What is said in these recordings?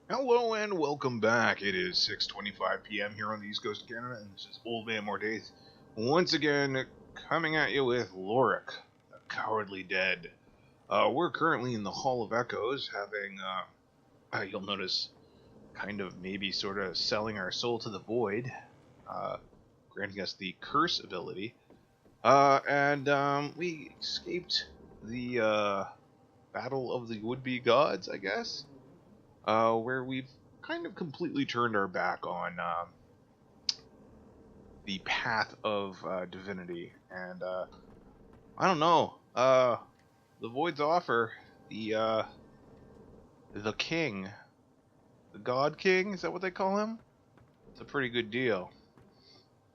Hello and welcome back. It is 6:25 p.m. here on the East Coast of Canada, and this is Old Man Mordaith once again coming at you with Loric, the Cowardly Dead. We're currently in the Hall of Echoes, having, you'll notice, kind of maybe sort of selling our soul to the void, uh, granting us the curse ability. And we escaped the Battle of the Would-Be Gods, I guess. Where we've kind of completely turned our back on the path of Divinity, and I don't know. The Void's offer, the King, the God King, is that what they call him? It's a pretty good deal.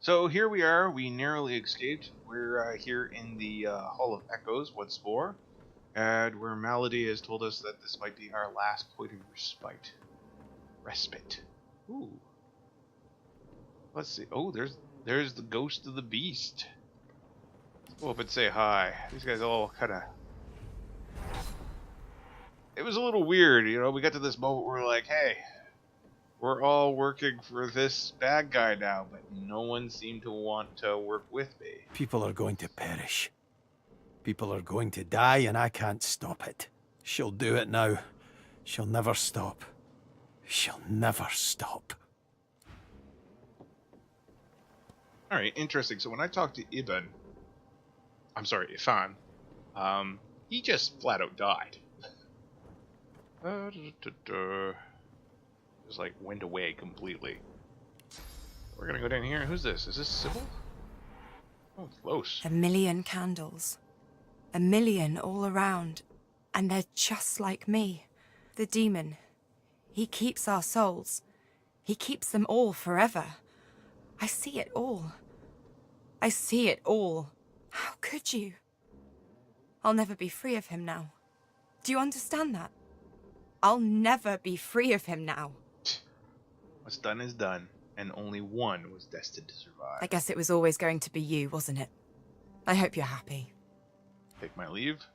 So here we are. We narrowly escaped. We're here in the Hall of Echoes once more, and where Malady has told us that this might be our last point of respite. Ooh. Let's see. Oh, there's the ghost of the beast. Let's go up and say hi. These guys all kind of... It was a little weird, you know. We got to this moment where we're like, hey, we're all working for this bad guy now, but no one seemed to want to work with me. People are going to perish. People are going to die, and I can't stop it. She'll do it now. She'll never stop. She'll never stop. Alright, interesting. So when I talked to Ifan, he just flat out died. Just like went away completely. We're gonna go down here. Who's this? Is this Sybil? Oh, close. 1,000,000 candles. 1,000,000 all around. And they're just like me. The demon. He keeps our souls. He keeps them all forever. I see it all. I see it all. How could you? I'll never be free of him now. Do you understand that? I'll never be free of him now. What's done is done, and only one was destined to survive. I guess it was always going to be you, wasn't it? I hope you're happy. Take my leave.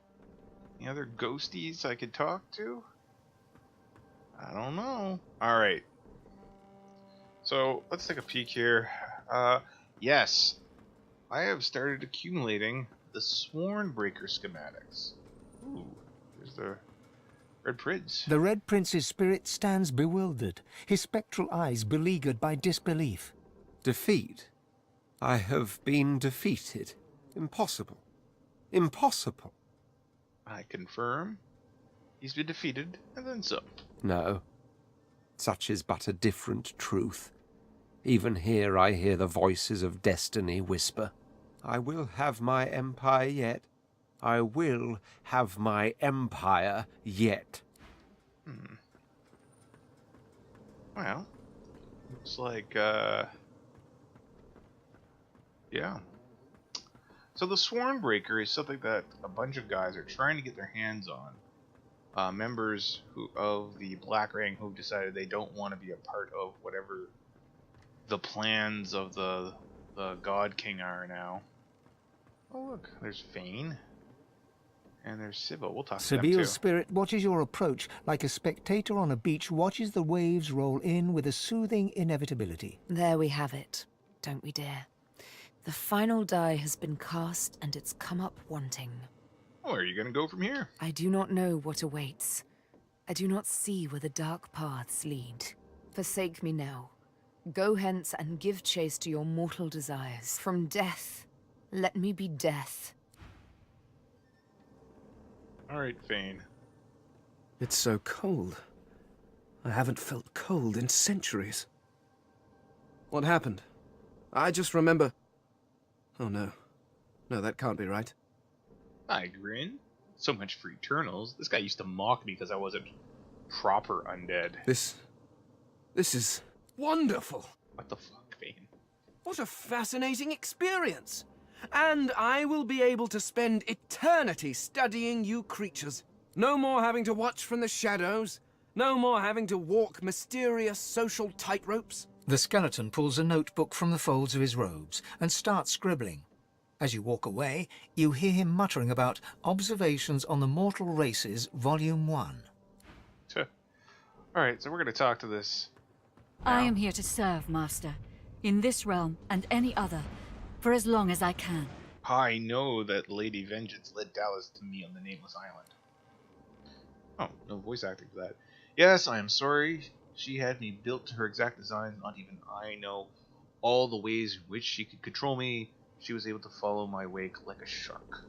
Any other ghosties I could talk to? I don't know. Alright. So, let's take a peek here. Yes. I have started accumulating the Swornbreaker schematics. Ooh, there's the Red Prince. The Red Prince's spirit stands bewildered, his spectral eyes beleaguered by disbelief. Defeat? I have been defeated. Impossible. Impossible. I confirm. He's been defeated, and then some. No. Such is but a different truth. Even here I hear the voices of destiny whisper. I will have my empire yet. I will have my empire yet. Well, looks like, yeah. So the Swornbreaker is something that a bunch of guys are trying to get their hands on. Members of the Black Ring who've decided they don't want to be a part of whatever the plans of the God King are now. Oh look, there's Fane. And there's Sybil. We'll talk to them too. Sybil's spirit watches your approach like a spectator on a beach watches the waves roll in with a soothing inevitability. There we have it, don't we, dear? The final die has been cast, and it's come up wanting. Where are you going to go from here? I do not know what awaits. I do not see where the dark paths lead. Forsake me now. Go hence and give chase to your mortal desires. From death, let me be death. Alright, Fane. It's so cold. I haven't felt cold in centuries. What happened? I just remember... Oh no. No, that can't be right. I grin. So much for Eternals. This guy used to mock me because I wasn't proper undead. This is wonderful. What the fuck, Fane? What a fascinating experience. And I will be able to spend eternity studying you creatures. No more having to watch from the shadows. No more having to walk mysterious social tightropes. The skeleton pulls a notebook from the folds of his robes and starts scribbling. As you walk away, you hear him muttering about Observations on the Mortal Races, Volume 1. Alright, so we're gonna talk to this. I now. am here to serve, Master, in this realm and any other, for as long as I can. I know that Lady Vengeance led Dallas to me on the Nameless Island. Oh, no voice acting for that. Yes, I am sorry. She had me built to her exact design. Not even I know all the ways in which she could control me. She was able to follow my wake like a shark.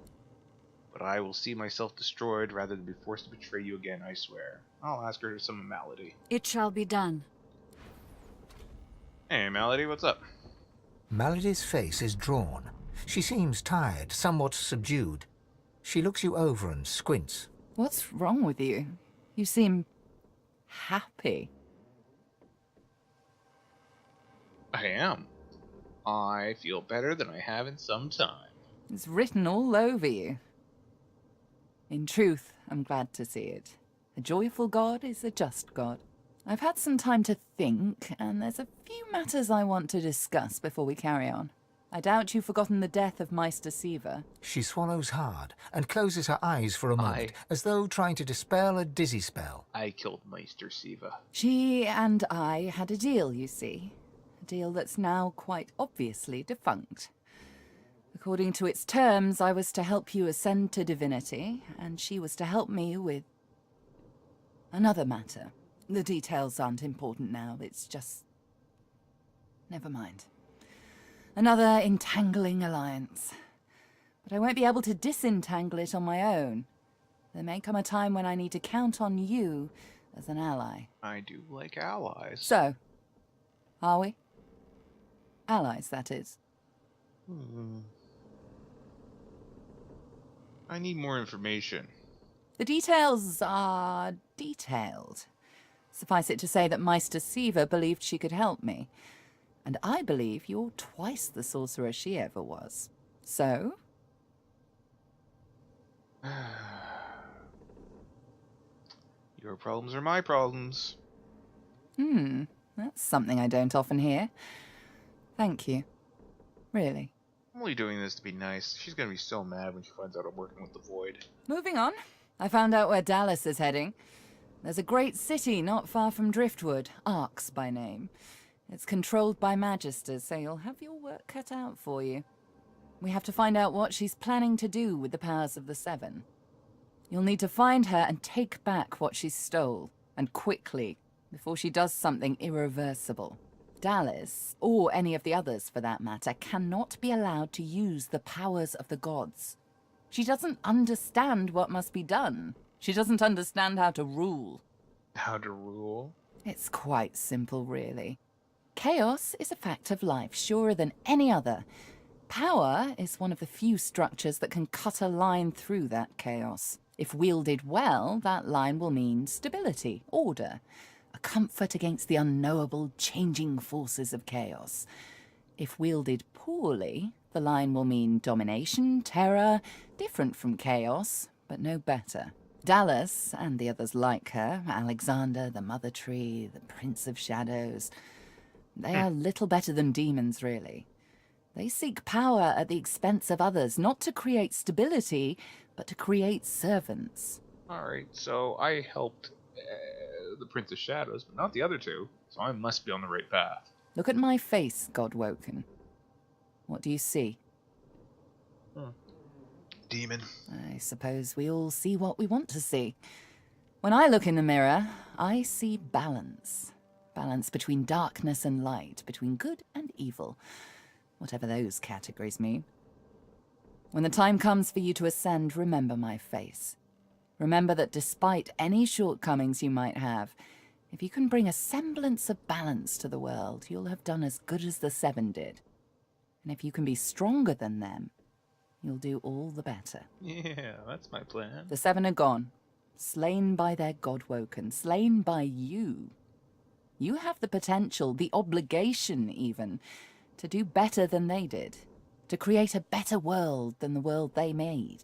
But I will see myself destroyed rather than be forced to betray you again, I swear. I'll ask her to summon Malady. It shall be done. Hey, Malady, what's up? Malady's face is drawn. She seems tired, somewhat subdued. She looks you over and squints. What's wrong with you? You seem happy. I am. I feel better than I have in some time. It's written all over you. In truth, I'm glad to see it. A joyful God is a just God. I've had some time to think, and there's a few matters I want to discuss before we carry on. I doubt you've forgotten the death of Meister Siva. She swallows hard and closes her eyes for a moment, as though trying to dispel a dizzy spell. I killed Meister Siva. She and I had a deal, you see. A deal that's now quite obviously defunct. According to its terms, I was to help you ascend to divinity, and she was to help me with another matter. The details aren't important now, it's just... never mind. Another entangling alliance. But I won't be able to disentangle it on my own. There may come a time when I need to count on you as an ally. I do like allies. So, are we? Allies, that is. I need more information. The details are detailed. Suffice it to say that Meister Siva believed she could help me. And I believe you're twice the sorcerer she ever was. So? Your problems are my problems. That's something I don't often hear. Thank you. Really. I'm only doing this to be nice. She's gonna be so mad when she finds out I'm working with the Void. Moving on. I found out where Dallas is heading. There's a great city not far from Driftwood, Arx by name. It's controlled by Magisters, so you'll have your work cut out for you. We have to find out what she's planning to do with the powers of the Seven. You'll need to find her and take back what she stole, and quickly, before she does something irreversible. Dallas, or any of the others for that matter, cannot be allowed to use the powers of the gods. She doesn't understand what must be done. She doesn't understand how to rule. How to rule? It's quite simple, really. Chaos is a fact of life, surer than any other. Power is one of the few structures that can cut a line through that chaos. If wielded well, that line will mean stability, order, a comfort against the unknowable, changing forces of chaos. If wielded poorly, the line will mean domination, terror, different from chaos, but no better. Dallas, and the others like her, Alexander, the Mother Tree, the Prince of Shadows, they are little better than demons, really. They seek power at the expense of others, not to create stability, but to create servants. Alright, so I helped the Prince of Shadows, but not the other two, so I must be on the right path. Look at my face, Godwoken. What do you see? Demon. I suppose we all see what we want to see. When I look in the mirror, I see balance. Balance between darkness and light, between good and evil, whatever those categories mean. When the time comes for you to ascend, remember my face. Remember that despite any shortcomings you might have, if you can bring a semblance of balance to the world, you'll have done as good as the Seven did. And if you can be stronger than them, you'll do all the better. Yeah, that's my plan. The Seven are gone, slain by their Godwoken, slain by you. You have the potential, the obligation even, to do better than they did, to create a better world than the world they made.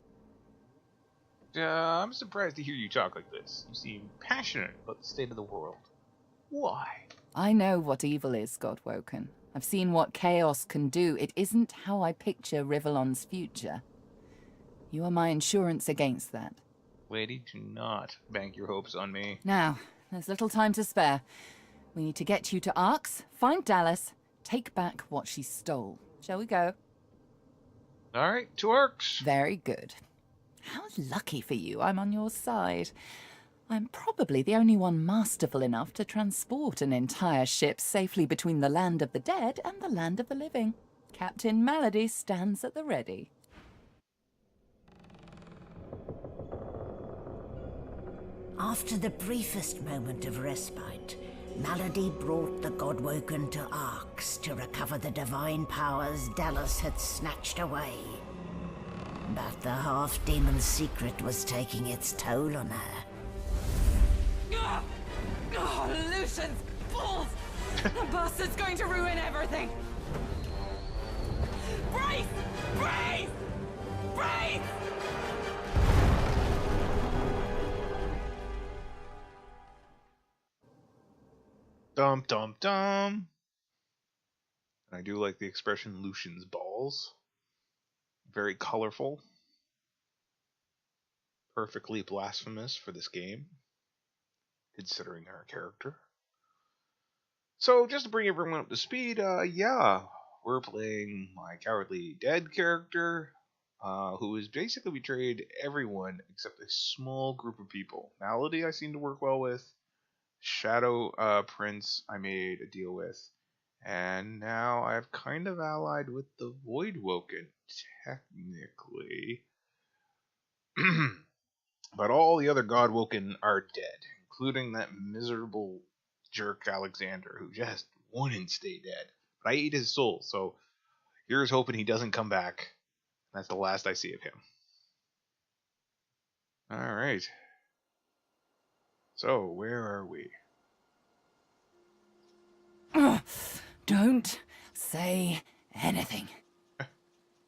I'm surprised to hear you talk like this. You seem passionate about the state of the world. Why? I know what evil is, Godwoken. I've seen what chaos can do. It isn't how I picture Rivellon's future. You are my insurance against that. Lady, do not bank your hopes on me. Now, there's little time to spare. We need to get you to Arx, find Dallas, take back what she stole. Shall we go? Alright, 2 arcs. Very good. How lucky for you I'm on your side. I'm probably the only one masterful enough to transport an entire ship safely between the land of the dead and the land of the living. Captain Malady stands at the ready. After the briefest moment of respite, Malady brought the Godwoken to Arx to recover the divine powers Dallas had snatched away. But the half-demon's secret was taking its toll on her. Oh, Lucian's balls! The bastard's going to ruin everything! Brace! Brace! Brace! Dum dum dum. And I do like the expression Lucian's balls. Very colorful. Perfectly blasphemous for this game, considering our character. So, just to bring everyone up to speed, yeah, we're playing my Cowardly Dead character, who has basically betrayed everyone except a small group of people. Malady I seem to work well with. Shadow Prince I made a deal with. And now I've kind of allied with the Voidwoken, technically. But all the other Godwoken are dead, including that miserable jerk Alexander, who just wouldn't stay dead. But I ate his soul, so here's hoping he doesn't come back. That's the last I see of him. Alright. So, where are we? Don't say anything.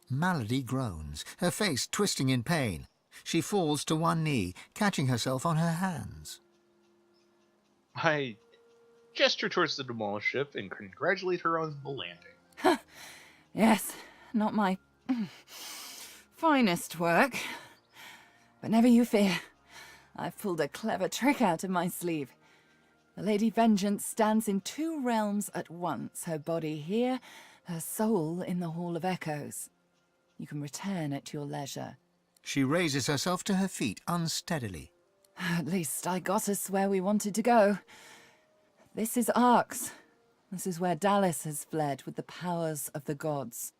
Malady groans, her face twisting in pain. She falls to one knee, catching herself on her hands. I gesture towards the demolished ship and congratulate her on the landing. Yes, not my finest work. But never you fear. I've pulled a clever trick out of my sleeve. The Lady Vengeance stands in 2 realms at once, her body here, her soul in the Hall of Echoes. You can return at your leisure. She raises herself to her feet unsteadily. At least I got us where we wanted to go. This is Arx. This is where Dallas has fled with the powers of the gods.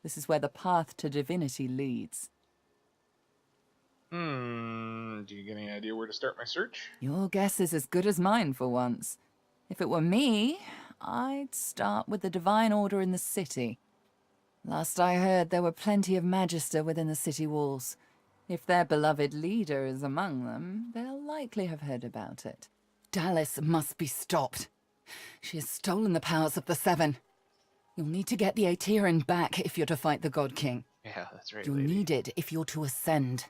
This is where the path to divinity leads. Do you get any idea where to start my search? Your guess is as good as mine for once. If it were me, I'd start with the Divine Order in the city. Last I heard, there were plenty of Magister within the city walls. If their beloved leader is among them, they'll likely have heard about it. Dallas must be stopped. She has stolen the powers of the Seven. You'll need to get the Aetherin back if you're to fight the God King. Yeah, that's right, You'll lady. need it if you're to ascend.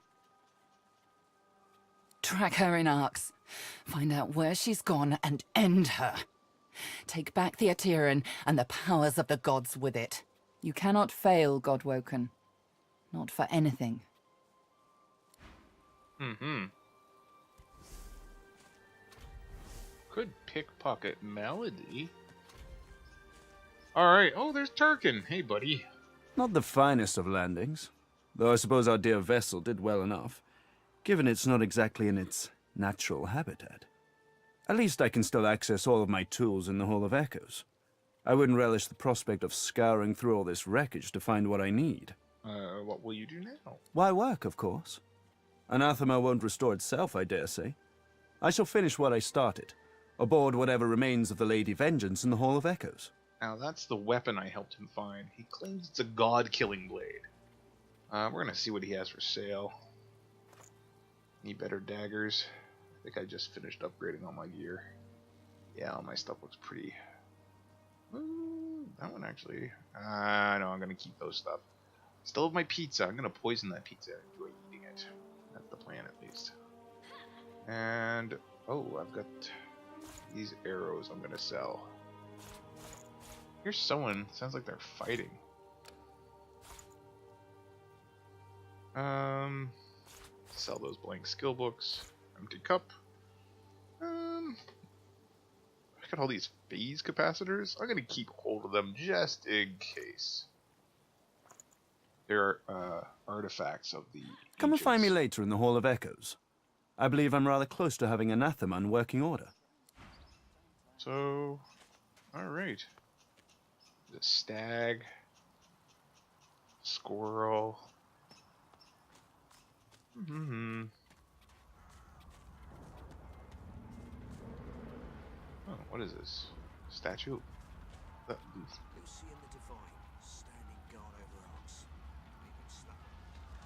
Track her in Arx. Find out where she's gone and end her. Take back the Aetherin and the powers of the gods with it. You cannot fail, Godwoken. Not for anything. Could pickpocket Malady. Alright, oh, there's Turkin. Hey, buddy. Not the finest of landings, though I suppose our dear vessel did well enough, given it's not exactly in its natural habitat. At least I can still access all of my tools in the Hall of Echoes. I wouldn't relish the prospect of scouring through all this wreckage to find what I need. What will you do now? Why, work, of course. Anathema won't restore itself, I dare say. I shall finish what I started, aboard whatever remains of the Lady Vengeance in the Hall of Echoes. Now, that's the weapon I helped him find. He claims it's a god-killing blade. We're gonna see what he has for sale. Need better daggers. I think I just finished upgrading all my gear. Yeah, all my stuff looks pretty... Ooh, that one actually... no, I'm gonna keep those stuff. Still have my pizza. I'm gonna poison that pizza and enjoy eating it. That's the plan, at least. And... oh, I've got these arrows I'm gonna sell. Here's someone. Sounds like they're fighting. Sell those blank skill books. Empty cup. I got all these phase capacitors. I'm gonna keep hold of them just in case. They're artifacts of the Come and find me ancients. later in the Hall of Echoes. I believe I'm rather close to having Anathema in working order. So, alright. The stag, squirrel. Hmm. Oh, what is this? Statue?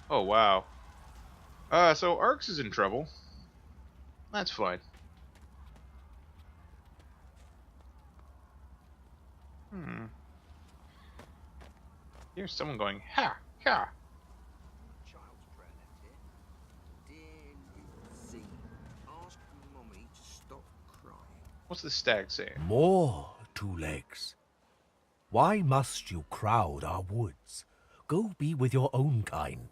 Oh, wow. So Arx is in trouble. That's fine. Hmm. Here's someone going, ha, ha. What's the stag saying? More, Two Legs. Why must you crowd our woods? Go be with your own kind.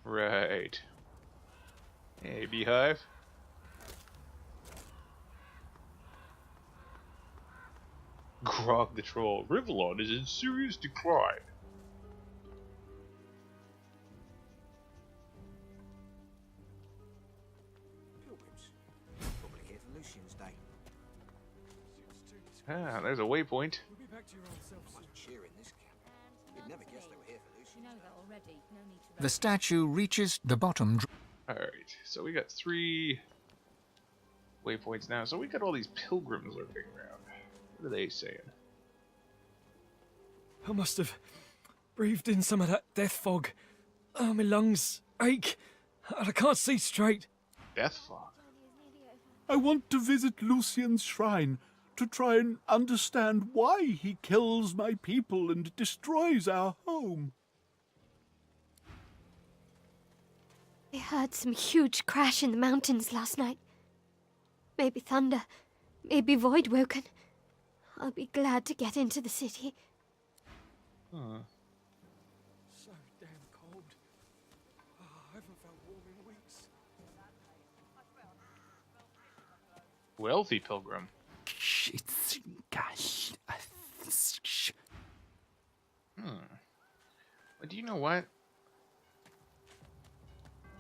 Right. Hey, Beehive. Grog the Troll. Rivellon is in serious decline. Ah, there's a waypoint. The statue reaches the bottom. Alright, so we got 3 waypoints now. So we got all these pilgrims lurking around. What are they saying? I must have breathed in some of that death fog. Oh, my lungs ache, and I can't see straight. Death fog? I want to visit Lucian's shrine to try and understand why he kills my people and destroys our home. I heard some huge crash in the mountains last night. Maybe thunder, maybe void woken. I'll be glad to get into the city. Huh. So damn cold. Oh, I haven't felt warm in weeks. Wealthy pilgrim. But do you know what?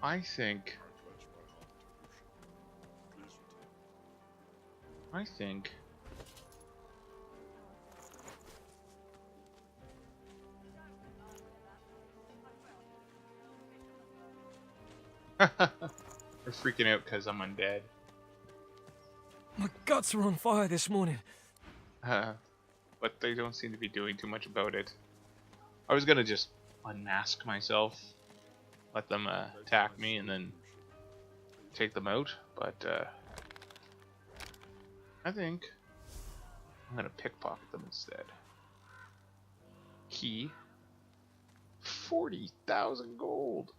I think we're freaking out because I'm undead. My guts are on fire this morning. But they don't seem to be doing too much about it. I was gonna just unmask myself, let them attack me, and then take them out, but I think I'm gonna pickpocket them instead. Key. 40,000 gold.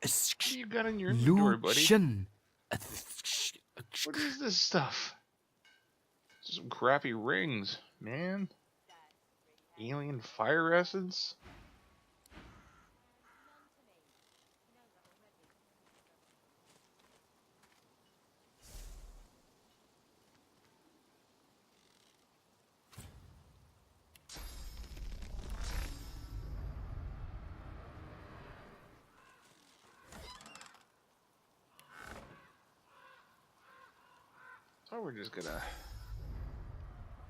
What you got in your inventory, buddy? What is this stuff? Just some crappy rings, man. Alien fire essence? So we're just gonna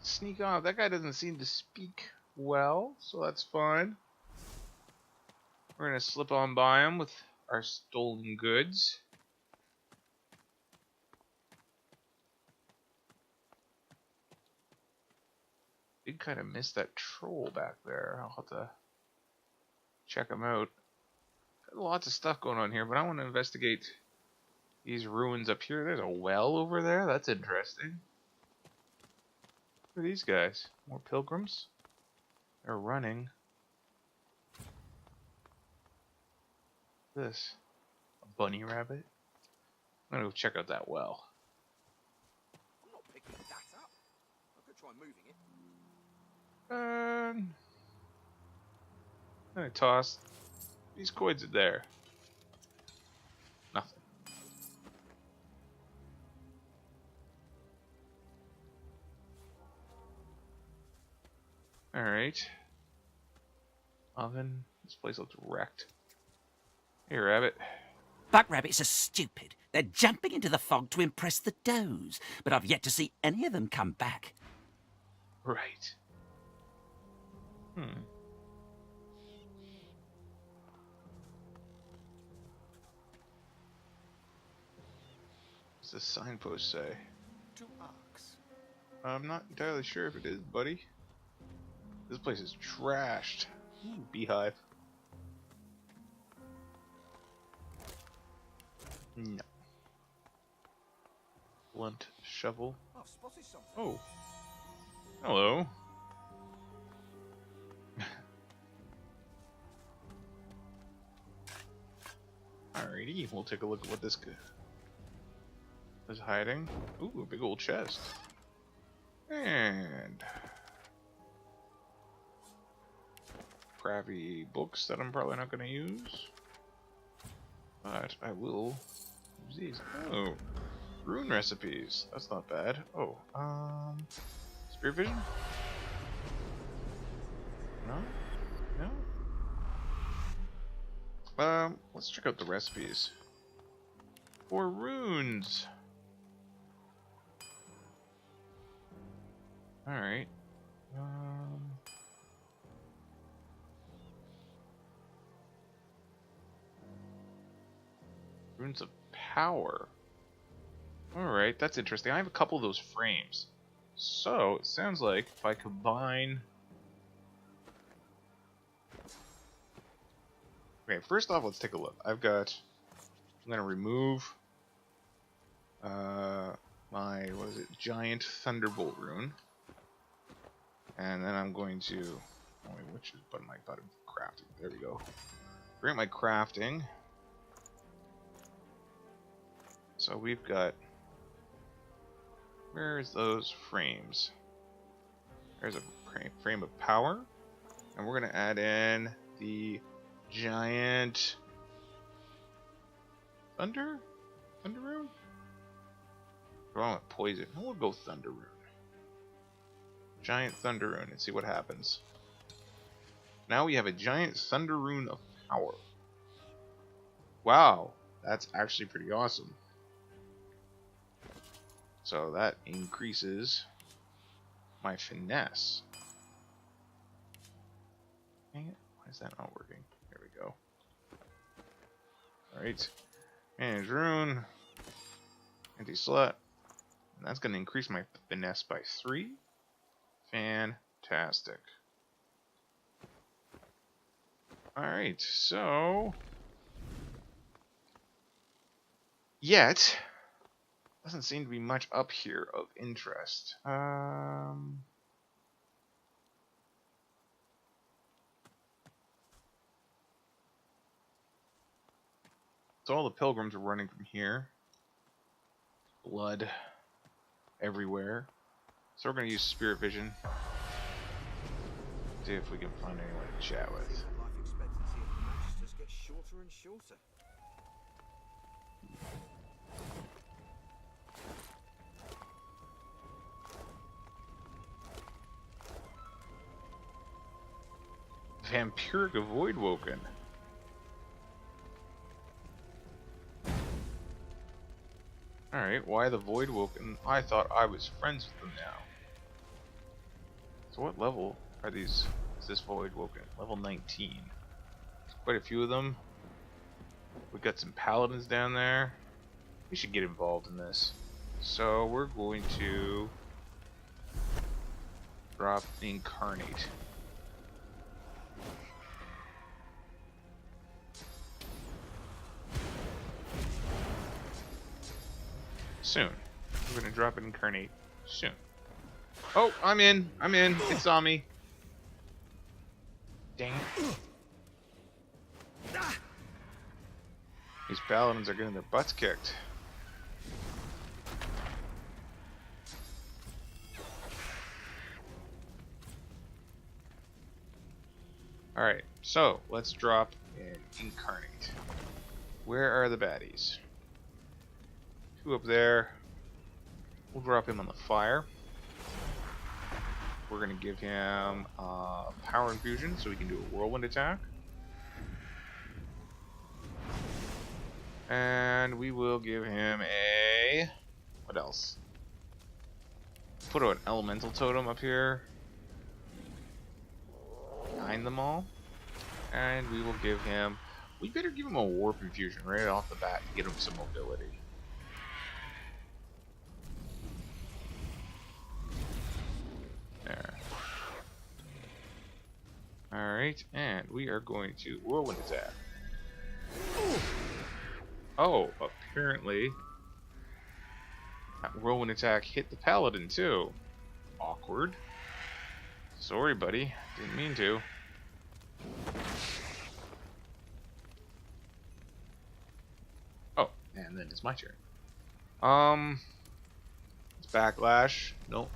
sneak off. That guy doesn't seem to speak well, so that's fine. We're gonna slip on by him with our stolen goods. Did kind of miss that troll back there. I'll have to check him out. Got lots of stuff going on here, but I want to investigate these ruins up here. There's a well over there. That's interesting. Who are these guys? More pilgrims? They're running. This? A bunny rabbit? I'm gonna go check out that well. I'm not picking that up. I could try moving it. And I toss these coins in there. Nothing. Alright. Oven. This place looks wrecked. Hey, rabbit. Buck rabbits are stupid. They're jumping into the fog to impress the does, but I've yet to see any of them come back. Right. What's this signpost say? To Arx. I'm not entirely sure if it is, buddy. This place is trashed. Ooh, beehive. No. Blunt shovel. I've spotted something. Oh. Hello. Alrighty, we'll take a look at what this is hiding. Ooh, a big old chest. And crappy books that I'm probably not going to use. But I will use these. Oh, rune recipes. That's not bad. Oh, spirit vision? No? No? Let's check out the recipes. For runes. Alright. Runes of power. Alright, that's interesting. I have a couple of those frames. So, it sounds like if I combine... Okay, first off, let's take a look. I'm going to remove my, giant thunderbolt rune. And then I'm going to... Oh wait, which button am I button for crafting? There we go. Bring up my crafting. So we've got... Where's those frames? There's a frame of power. And we're going to add in the giant... Thunder rune? I want poison. We'll go thunder rune. Giant thunder rune and see what happens. Now we have a giant thunder rune of power. Wow, that's actually pretty awesome. So that increases my finesse. Dang it, why is that not working? There we go. Alright. Manage rune. Anti-slut. And that's going to increase my finesse by 3. Fantastic. Alright, so... Yet, doesn't seem to be much up here of interest. So all the pilgrims are running from here. Blood everywhere. So we're going to use spirit vision. See if we can find anyone to chat with. Life expectancy of the match just gets shorter and shorter. Vampiric Voidwoken. Alright, why the Voidwoken? I thought I was friends with them now. So what level are these? Is this Voidwoken? Level 19. There's quite a few of them. We've got some paladins down there. We should get involved in this. So we're going to drop Incarnate. Soon. We're gonna drop it Incarnate soon. Oh, I'm in. It's on me. Dang it. These paladins are getting their butts kicked. Alright, so let's drop and incarnate. Where are the baddies? Two up there. We'll drop him on the fire. We're going to give him power infusion so he can do a whirlwind attack. And we will give him a... what else? Put an elemental totem up here. Behind them all. And we will give him... we better give him a warp infusion right off the bat to get him some mobility. There. Alright, and we are going to whirlwind attack. Oh, apparently that whirlwind attack hit the paladin too. Awkward. Sorry, buddy. Didn't mean to. Oh, and then it's my turn. It's backlash. Nope.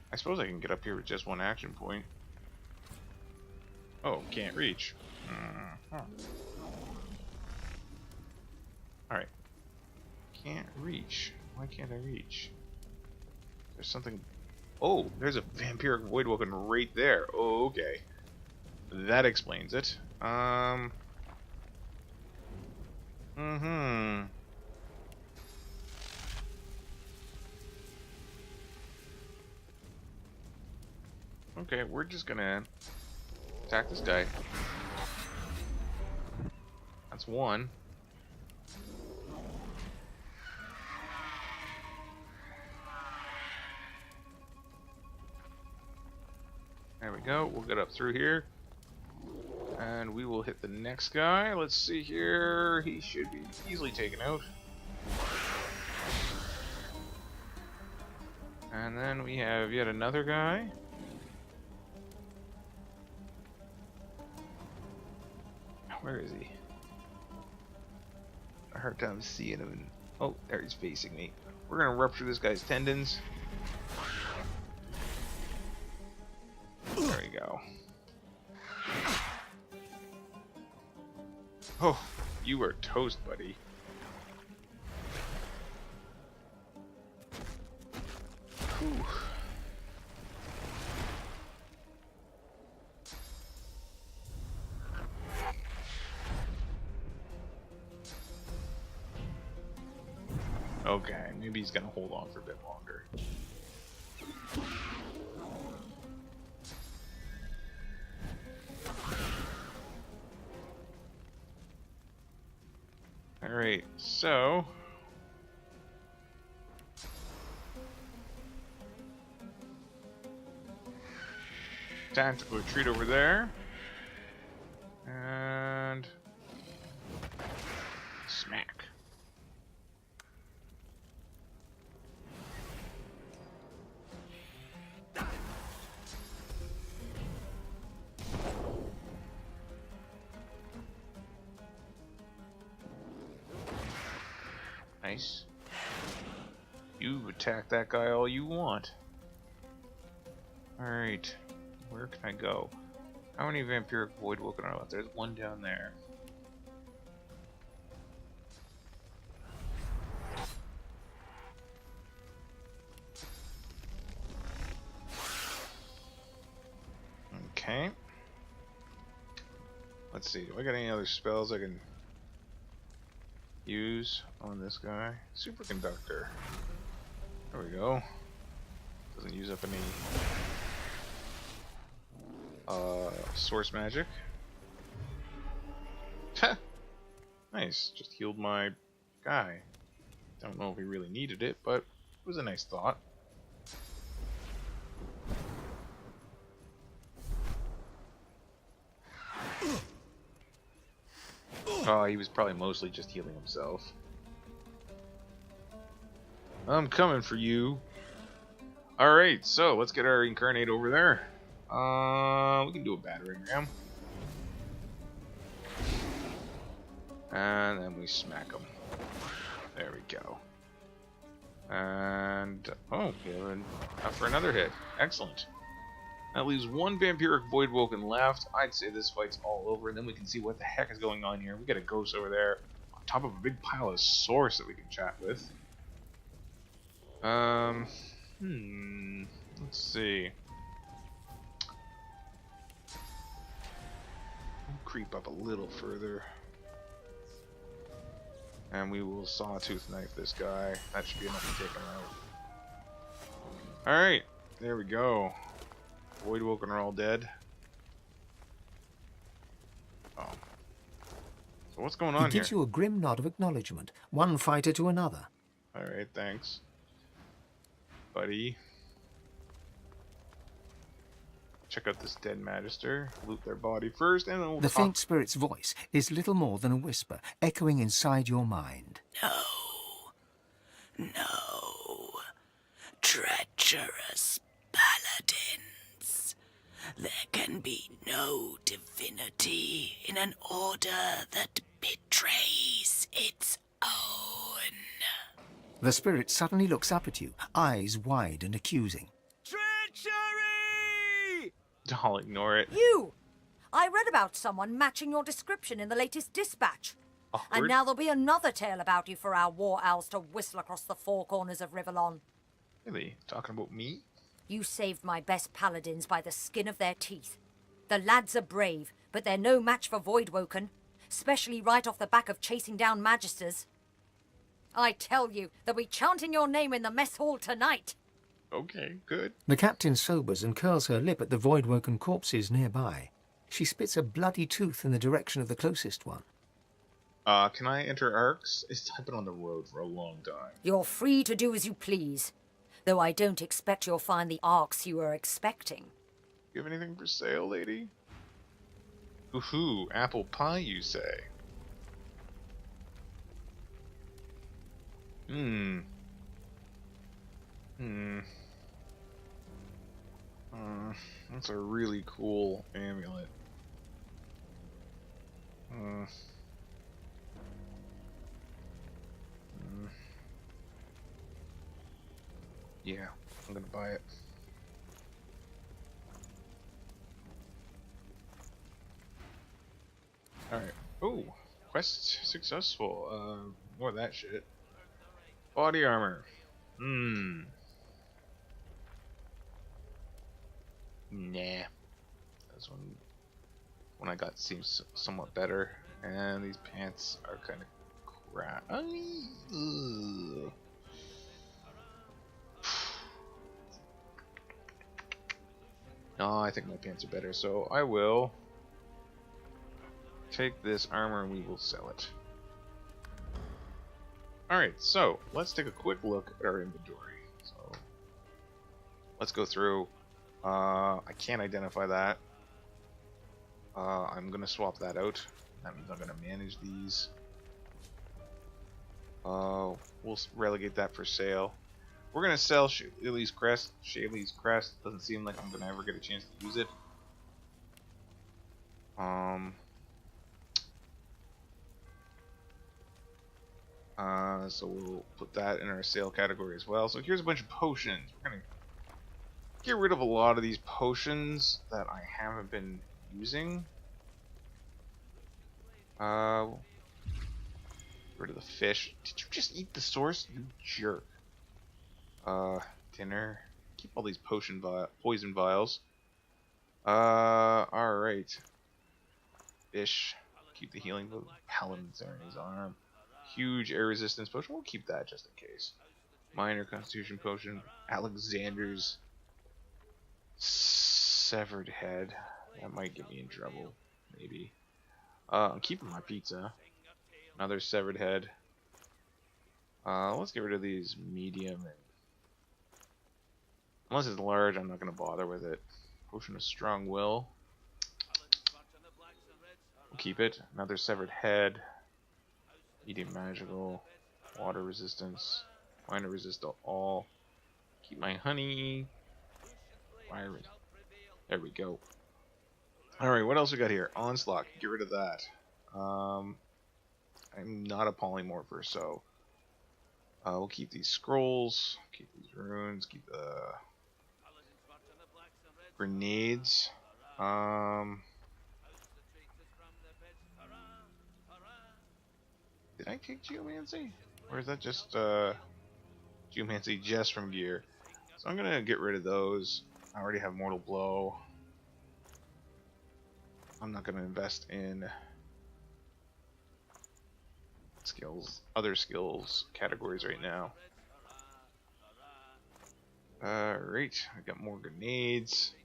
I suppose I can get up here with just one action point. Oh, can't reach. Alright. Can't reach. Why can't I reach? There's something... oh, there's a vampiric voidwoken right there. Oh, okay. That explains it. Okay, we're just gonna attack this guy. That's one. There we go. We'll get up through here. And we will hit the next guy. Let's see here. He should be easily taken out. And then we have yet another guy. Where is he? A hard time seeing him. Oh, there he's facing me. We're gonna rupture this guy's tendons. There we go. Oh, you are toast, buddy. Whew. Okay, maybe he's gonna hold on for a bit longer. Alright, so... tactical retreat over there. And... smack. Nice. You attack that guy all you want. Alright. Where can I go? How many vampiric voidwoken are left? There's one down there. Okay. Let's see. Do I got any other spells I can use on this guy? Superconductor. There we go. Doesn't use up any source magic. Nice. Just healed my guy. Don't know if he really needed it, but it was a nice thought. Oh, he was probably mostly just healing himself. I'm coming for you. Alright, so let's get our incarnate over there. We can do a battering ram. And then we smack him. There we go. And, oh, up for another hit. Excellent. That leaves one Vampiric Voidwoken left. I'd say this fight's all over, and then we can see what the heck is going on here. We got a ghost over there on top of a big pile of source that we can chat with. Let's see. We'll creep up a little further. And we will sawtooth knife this guy. That should be enough to take him out. Alright, there we go. Voidwoken are all dead. Oh. So what's going on here? He gives you a grim nod of acknowledgement, one fighter to another. Alright, thanks. Buddy. Check out this dead magister. Loot their body first, and then we'll The talk. faint spirit's voice is little more than a whisper, echoing inside your mind. No. Treacherous paladins. There can be no divinity in an order that betrays its own. The spirit suddenly looks up at you, eyes wide and accusing. I'll ignore it. You! I read about someone matching your description in the latest dispatch. Awkward. And now there'll be another tale about you for our war owls to whistle across the four corners of Rivellon. Really? Talking about me? You saved my best paladins by the skin of their teeth. The lads are brave, but they're no match for Voidwoken, especially right off the back of chasing down Magisters. I tell you, they'll be chanting your name in the mess hall tonight. Okay, good. The captain sobers and curls her lip at the void-woken corpses nearby. She spits a bloody tooth in the direction of the closest one. Can I enter Arcs? I've been on the road for a long time. You're free to do as you please, though I don't expect you'll find the arcs you were expecting. You have anything for sale, lady? Ooh, apple pie, you say? That's a really cool amulet. Yeah, I'm gonna buy it. Alright. Oh, quest successful. More of that shit. Body armor. Nah. This one I got seems somewhat better. And these pants are kind of crap. Ugh. No, I think my pants are better, so I will take this armor and we will sell it. Alright, so let's take a quick look at our inventory. So let's go through. I can't identify that. I'm gonna swap that out. That means I'm gonna manage these. We'll relegate that for sale. We're gonna sell Shaylee's Crest. Shaylee's Crest doesn't seem like I'm gonna ever get a chance to use it. So we'll put that in our sale category as well. So here's a bunch of potions. We're gonna get rid of a lot of these potions that I haven't been using. Get rid of the fish. Did you just eat the source, you jerk? Dinner. Keep all these poison vials. Alright. Fish. Keep the healing paladin's in his arm. Huge air resistance potion. We'll keep that just in case. Minor constitution potion. Alexander's severed head. That might get me in trouble. Maybe. I'm keeping my pizza. Another severed head. Let's get rid of these medium. Unless it's large, I'm not going to bother with it. Potion of strong will. We'll keep it. Another severed head. Medium magical. Water resistance. Minor resist to all. Keep my honey. Fire. There we go. Alright, what else we got here? Onslaught. Get rid of that. I'm not a polymorpher, so We'll keep these scrolls, keep these runes, keep the grenades. Did I take geomancy? Or is that just geomancy just from gear? So I'm gonna get rid of those. I already have mortal blow. I'm not gonna invest in skills, other skills categories right now. Alright, I got more grenades,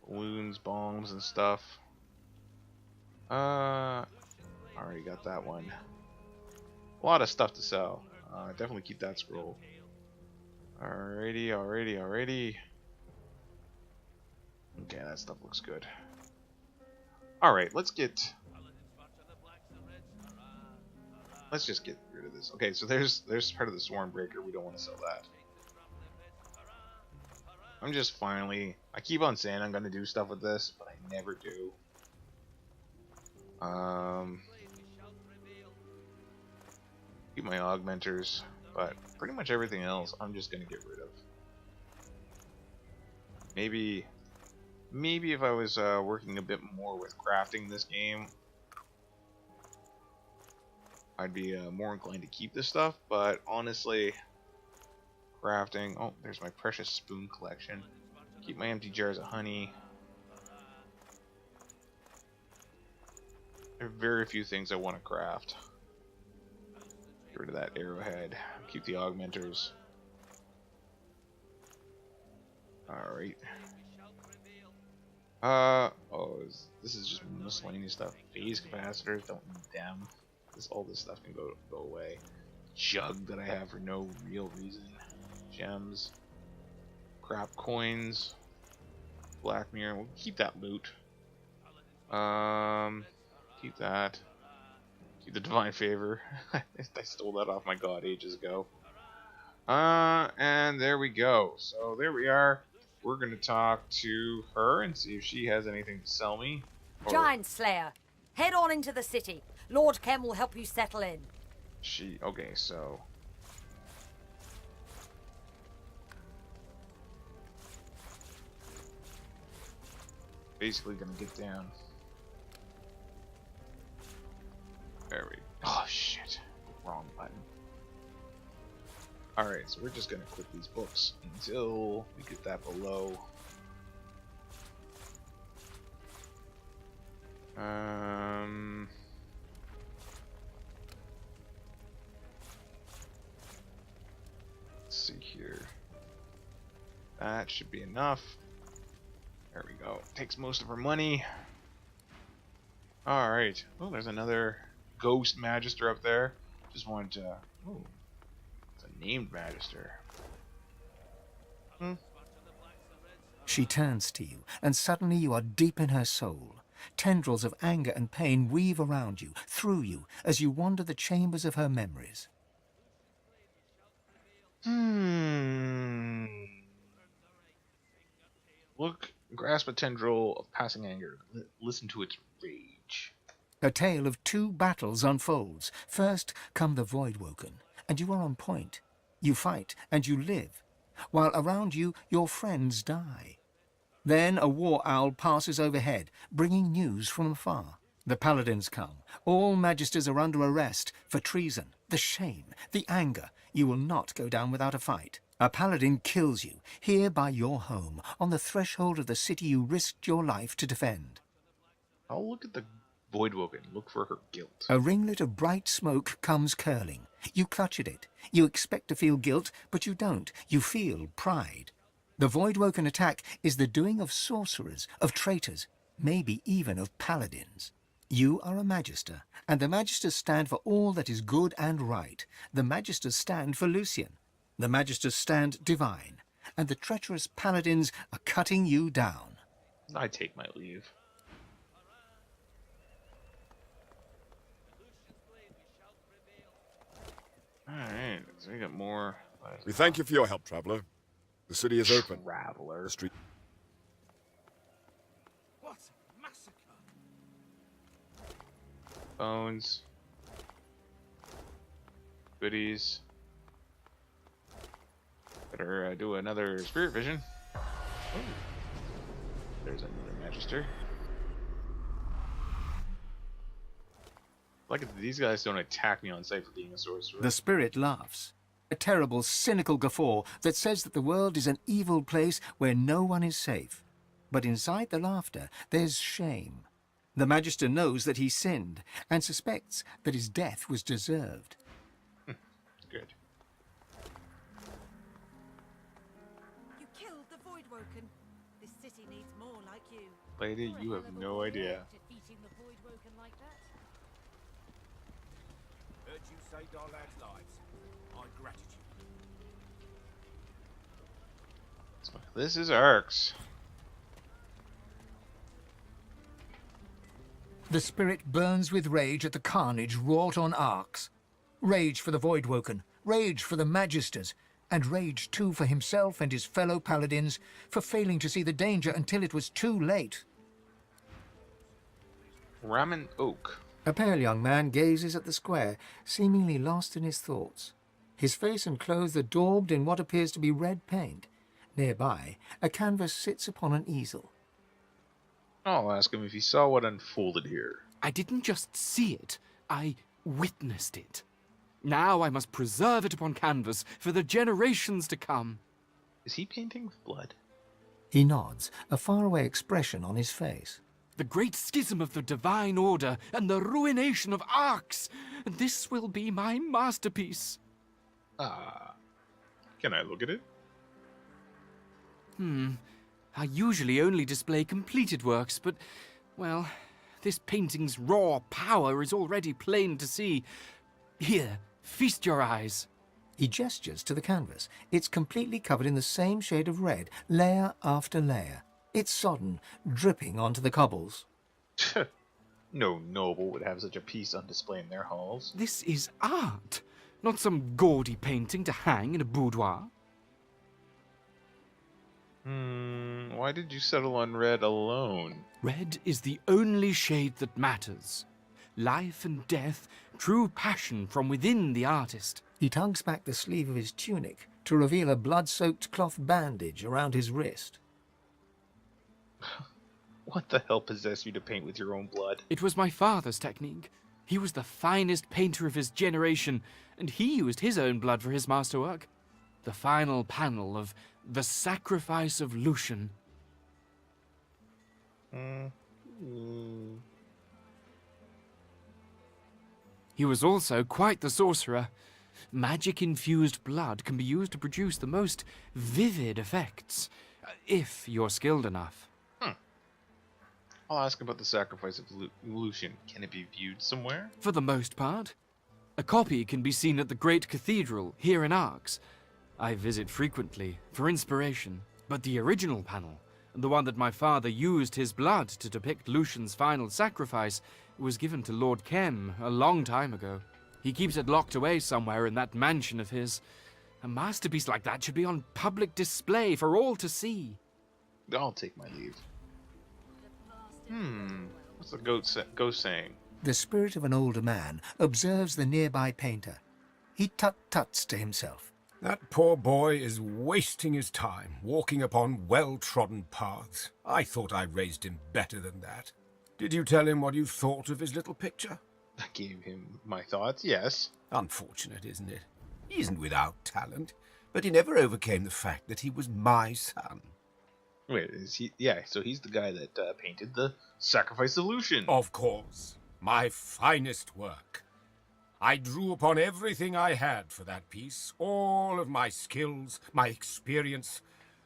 balloons, bombs, and stuff. Already got that one. A lot of stuff to sell. Definitely keep that scroll. Alrighty. Okay, that stuff looks good. Alright, let's just get rid of this. Okay, so there's part of the Swarm Breaker. We don't want to sell that. I'm just finally... I keep on saying I'm going to do stuff with this, but I never do. Keep my augmenters, but pretty much everything else I'm just going to get rid of. Maybe if I was working a bit more with crafting this game, I'd be more inclined to keep this stuff, but honestly, crafting... Oh, there's my precious spoon collection. Keep my empty jars of honey. There are very few things I want to craft. Get rid of that arrowhead. Keep the augmenters. Alright. Oh, this is just miscellaneous stuff. Phase capacitors, don't need them. All this stuff can go away. Jug that I have for no real reason. Gems. Crap coins. Black mirror. We'll keep that loot. Keep that. Keep the divine favor. I stole that off my god ages ago. And there we go. So there we are. We're gonna talk to her and see if she has anything to sell me. Giant Slayer, head on into the city. Lord Kem will help you settle in. Okay, so... basically gonna get down. There we go. Oh shit. Wrong button. Alright, so we're just gonna quit these books until we get that below. Let's see here. That should be enough. There we go. Takes most of our money. Alright. Oh, there's another ghost magister up there. Just wanted to... Oh. It's a named magister. She turns to you, and suddenly you are deep in her soul. Tendrils of anger and pain weave around you, through you, as you wander the chambers of her memories. Look, grasp a tendril of passing anger. Listen to its rage. A tale of two battles unfolds. First come the Voidwoken, and you are on point. You fight, and you live, while around you your friends die. Then a war owl passes overhead, bringing news from afar. The paladins come. All magisters are under arrest for treason, the shame, the anger. You will not go down without a fight. A paladin kills you, here by your home, on the threshold of the city you risked your life to defend. I'll look at the Voidwoken, look for her guilt. A ringlet of bright smoke comes curling. You clutch at it. You expect to feel guilt, but you don't. You feel pride. The Voidwoken attack is the doing of sorcerers, of traitors, maybe even of paladins. You are a magister, and the magisters stand for all that is good and right. The magisters stand for Lucian. The magisters stand divine, and the treacherous paladins are cutting you down. I take my leave. Alright, so we got more. We thank you for your help, traveler. The city is open. Traveler. The street. What a massacre! Bones. Goodies. Better do another spirit vision. Oh. There's another Magister. Like if these guys don't attack me on sight for being a sorcerer. The spirit laughs. A terrible, cynical guffaw that says that the world is an evil place where no one is safe. But inside the laughter, there's shame. The Magister knows that he sinned and suspects that his death was deserved. Good. You killed the Voidwoken. This city needs more like you. Lady, you have no idea. Defeating the Voidwoken like that. Heard you saved our lads' lives. My gratitude. So this is Arx. The spirit burns with rage at the carnage wrought on Arx. Rage for the Voidwoken, rage for the Magisters, and rage too for himself and his fellow paladins for failing to see the danger until it was too late. Ramen Oak. A pale young man gazes at the square, seemingly lost in his thoughts. His face and clothes are daubed in what appears to be red paint. Nearby, a canvas sits upon an easel. I'll ask him if he saw what unfolded here. I didn't just see it, I witnessed it. Now I must preserve it upon canvas for the generations to come. Is he painting with blood? He nods, a faraway expression on his face. The great schism of the Divine Order and the ruination of Arx. This will be my masterpiece. Can I look at it? I usually only display completed works, but, well, this painting's raw power is already plain to see. Here, feast your eyes. He gestures to the canvas. It's completely covered in the same shade of red, layer after layer. It's sodden, dripping onto the cobbles. No noble would have such a piece on display in their halls. This is art, not some gaudy painting to hang in a boudoir. Why did you settle on red alone? Red is the only shade that matters. Life and death, true passion from within the artist. He tugs back the sleeve of his tunic to reveal a blood-soaked cloth bandage around his wrist. What the hell possessed you to paint with your own blood? It was my father's technique. He was the finest painter of his generation, and he used his own blood for his masterwork. The final panel of The Sacrifice of Lucian. He was also quite the sorcerer. Magic-infused blood can be used to produce the most vivid effects, if you're skilled enough. I'll ask about the sacrifice of Lucian. Can it be viewed somewhere? For the most part. A copy can be seen at the Great Cathedral, here in Arx. I visit frequently, for inspiration. But the original panel, the one that my father used his blood to depict Lucian's final sacrifice, was given to Lord Kem a long time ago. He keeps it locked away somewhere in that mansion of his. A masterpiece like that should be on public display for all to see. I'll take my leave. What's the ghost saying? The spirit of an older man observes the nearby painter. He tut-tuts to himself. That poor boy is wasting his time, walking upon well-trodden paths. I thought I raised him better than that. Did you tell him what you thought of his little picture? I gave him my thoughts, yes. Unfortunate, isn't it? He isn't without talent, but he never overcame the fact that he was my son. Wait, is he? Yeah, so he's the guy that painted the Sacrifice of Lucian. Of course. My finest work. I drew upon everything I had for that piece, all of my skills, my experience.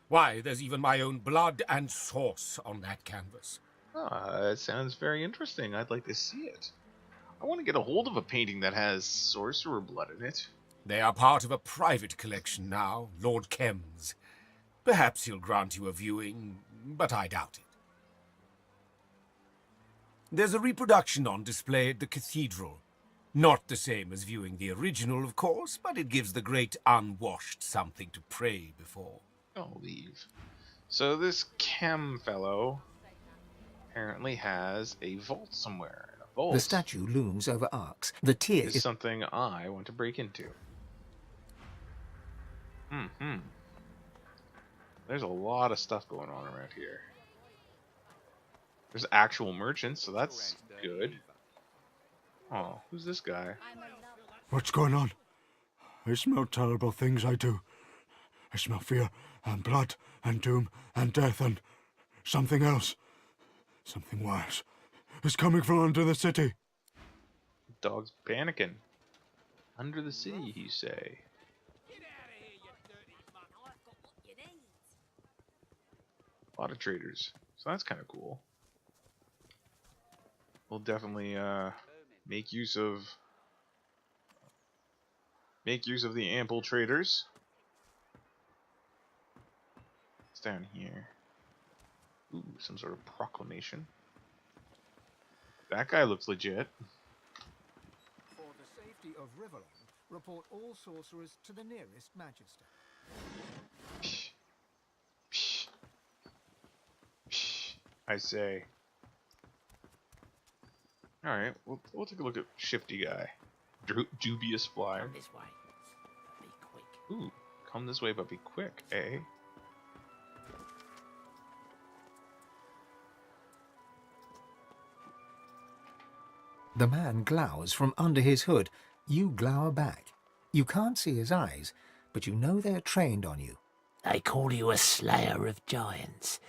Why, there's even my own blood and sauce on that canvas. It sounds very interesting. I'd like to see it. I want to get a hold of a painting that has sorcerer blood in it. They are part of a private collection now, Lord Kem's. Perhaps he'll grant you a viewing, but I doubt it. There's a reproduction on display at the cathedral. Not the same as viewing the original, of course, but it gives the great unwashed something to pray before. I'll leave. So this Kem fellow apparently has a vault somewhere. A vault. The statue looms over Arx. The tear is something I want to break into. There's a lot of stuff going on around here. There's actual merchants, so that's good. Oh, who's this guy? What's going on? I smell terrible things, I do. I smell fear and blood and doom and death and something else. Something worse. It's coming from under the city. Dog's panicking. Under the city, you say? A lot of traders, so that's kind of cool. We'll definitely make use of the ample traders. It's down here. Ooh, some sort of proclamation. That guy looks legit. For the safety of Riverland, report all sorcerers to the nearest Magister. I say. Alright, we'll take a look at Shifty Guy. Dubious Flyer. Come this way. Be quick. Ooh, come this way but be quick, eh? The man glowers from under his hood. You glower back. You can't see his eyes, but you know they're trained on you. They call you a slayer of giants.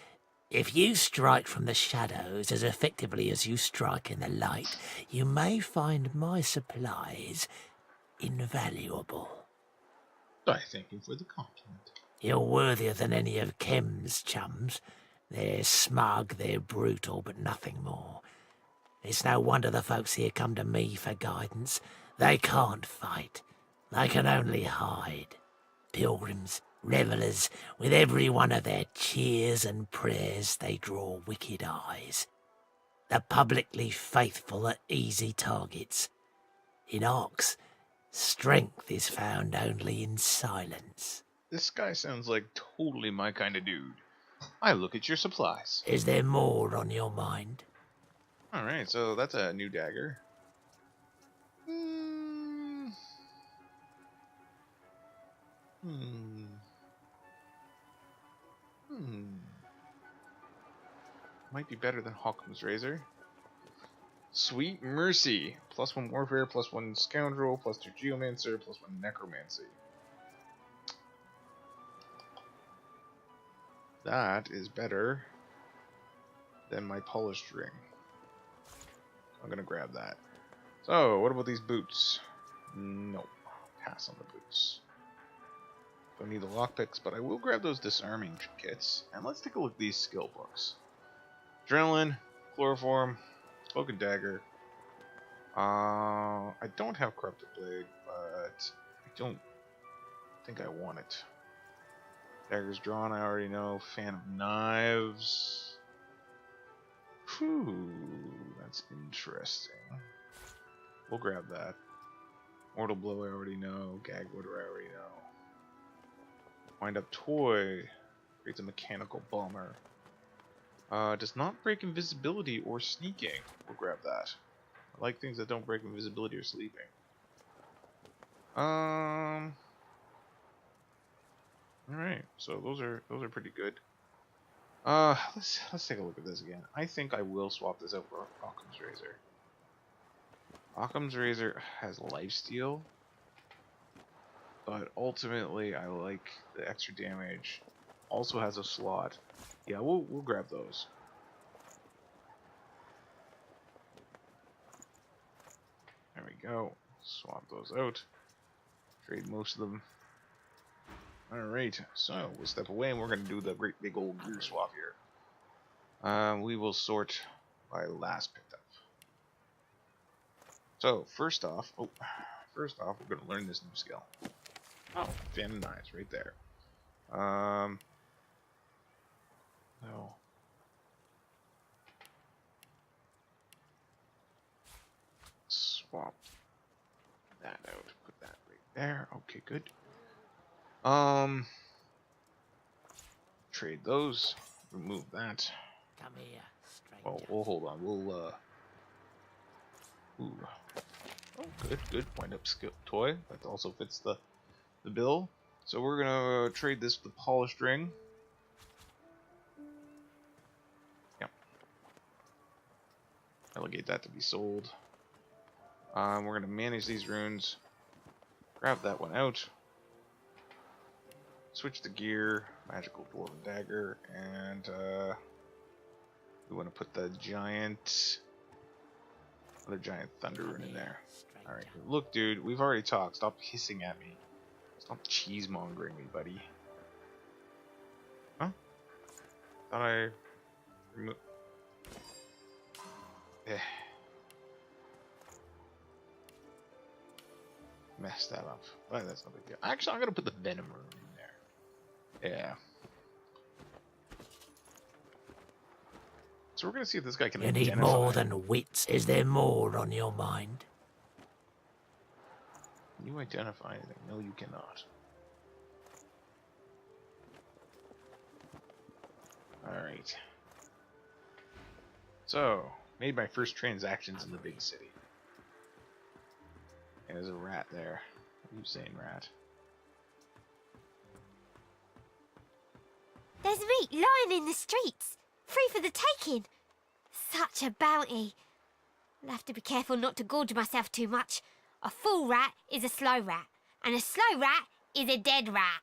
If you strike from the shadows as effectively as you strike in the light, you may find my supplies invaluable. I thank you for the compliment. You're worthier than any of Kem's chums. They're smug, they're brutal, but nothing more. It's no wonder the folks here come to me for guidance. They can't fight. They can only hide. Pilgrims, revellers, with every one of their cheers and prayers they draw wicked eyes. The publicly faithful are easy targets. In Arx, strength is found only in silence. This guy sounds like totally my kind of dude. I look at your supplies. Is there more on your mind? Alright, so that's a new dagger. Might be better than Hawkman's Razor. Sweet Mercy. +1 Warfare, +1 Scoundrel, +2 Geomancer, +1 Necromancy. That is better than my polished ring. I'm gonna grab that. So, what about these boots? Nope. Pass on the boots. Don't need the lockpicks, but I will grab those disarming kits. And let's take a look at these skill books. Adrenaline, Chloroform, Cloak and Dagger. I don't have Corrupted Blade, but I don't think I want it. Daggers Drawn, I already know. Fan of Knives. Whew, that's interesting. We'll grab that. Mortal Blow, I already know. Gag Order, I already know. Wind Up Toy creates a mechanical bomber. Does not break invisibility or sneaking. We'll grab that. I like things that don't break invisibility or sleeping. Alright, so those are pretty good. Let's take a look at this again. I think I will swap this out for Occam's Razor. Occam's Razor has lifesteal, but ultimately I like the extra damage. Also has a slot. Yeah, we'll grab those. There we go. Swap those out. Trade most of them. Alright, so we'll step away and we're going to do the great big old gear swap here. We will sort by last picked up. So, first off, we're going to learn this new skill. Oh, Fan of Knives right there. No. Swap that out. Put that right there. Okay, good. Trade those. Remove that. Come here, stranger. Oh, we'll hold on. We'll Ooh. Oh, good. Wind up skill toy. That also fits the bill. So we're gonna trade this with the polished ring. Relegate that to be sold. We're going to manage these runes. Grab that one out. Switch the gear. Magical Dwarven Dagger. And we want to put the giant... Other giant thunder rune in there. Alright. Look, dude. We've already talked. Stop hissing at me. Stop cheesemongering me, buddy. Huh? Thought I... Messed that up. But that's no big deal. Actually, I'm gonna put the venom rune in there. Yeah. So we're gonna see if this guy can You identify. need more than wits. Is there more on your mind? Can you identify anything? No, you cannot. Alright. So, made my first transactions in the big city. And there's a rat there. What are you saying, rat? There's meat lying in the streets, free for the taking. Such a bounty. I'll have to be careful not to gorge myself too much. A full rat is a slow rat, and a slow rat is a dead rat.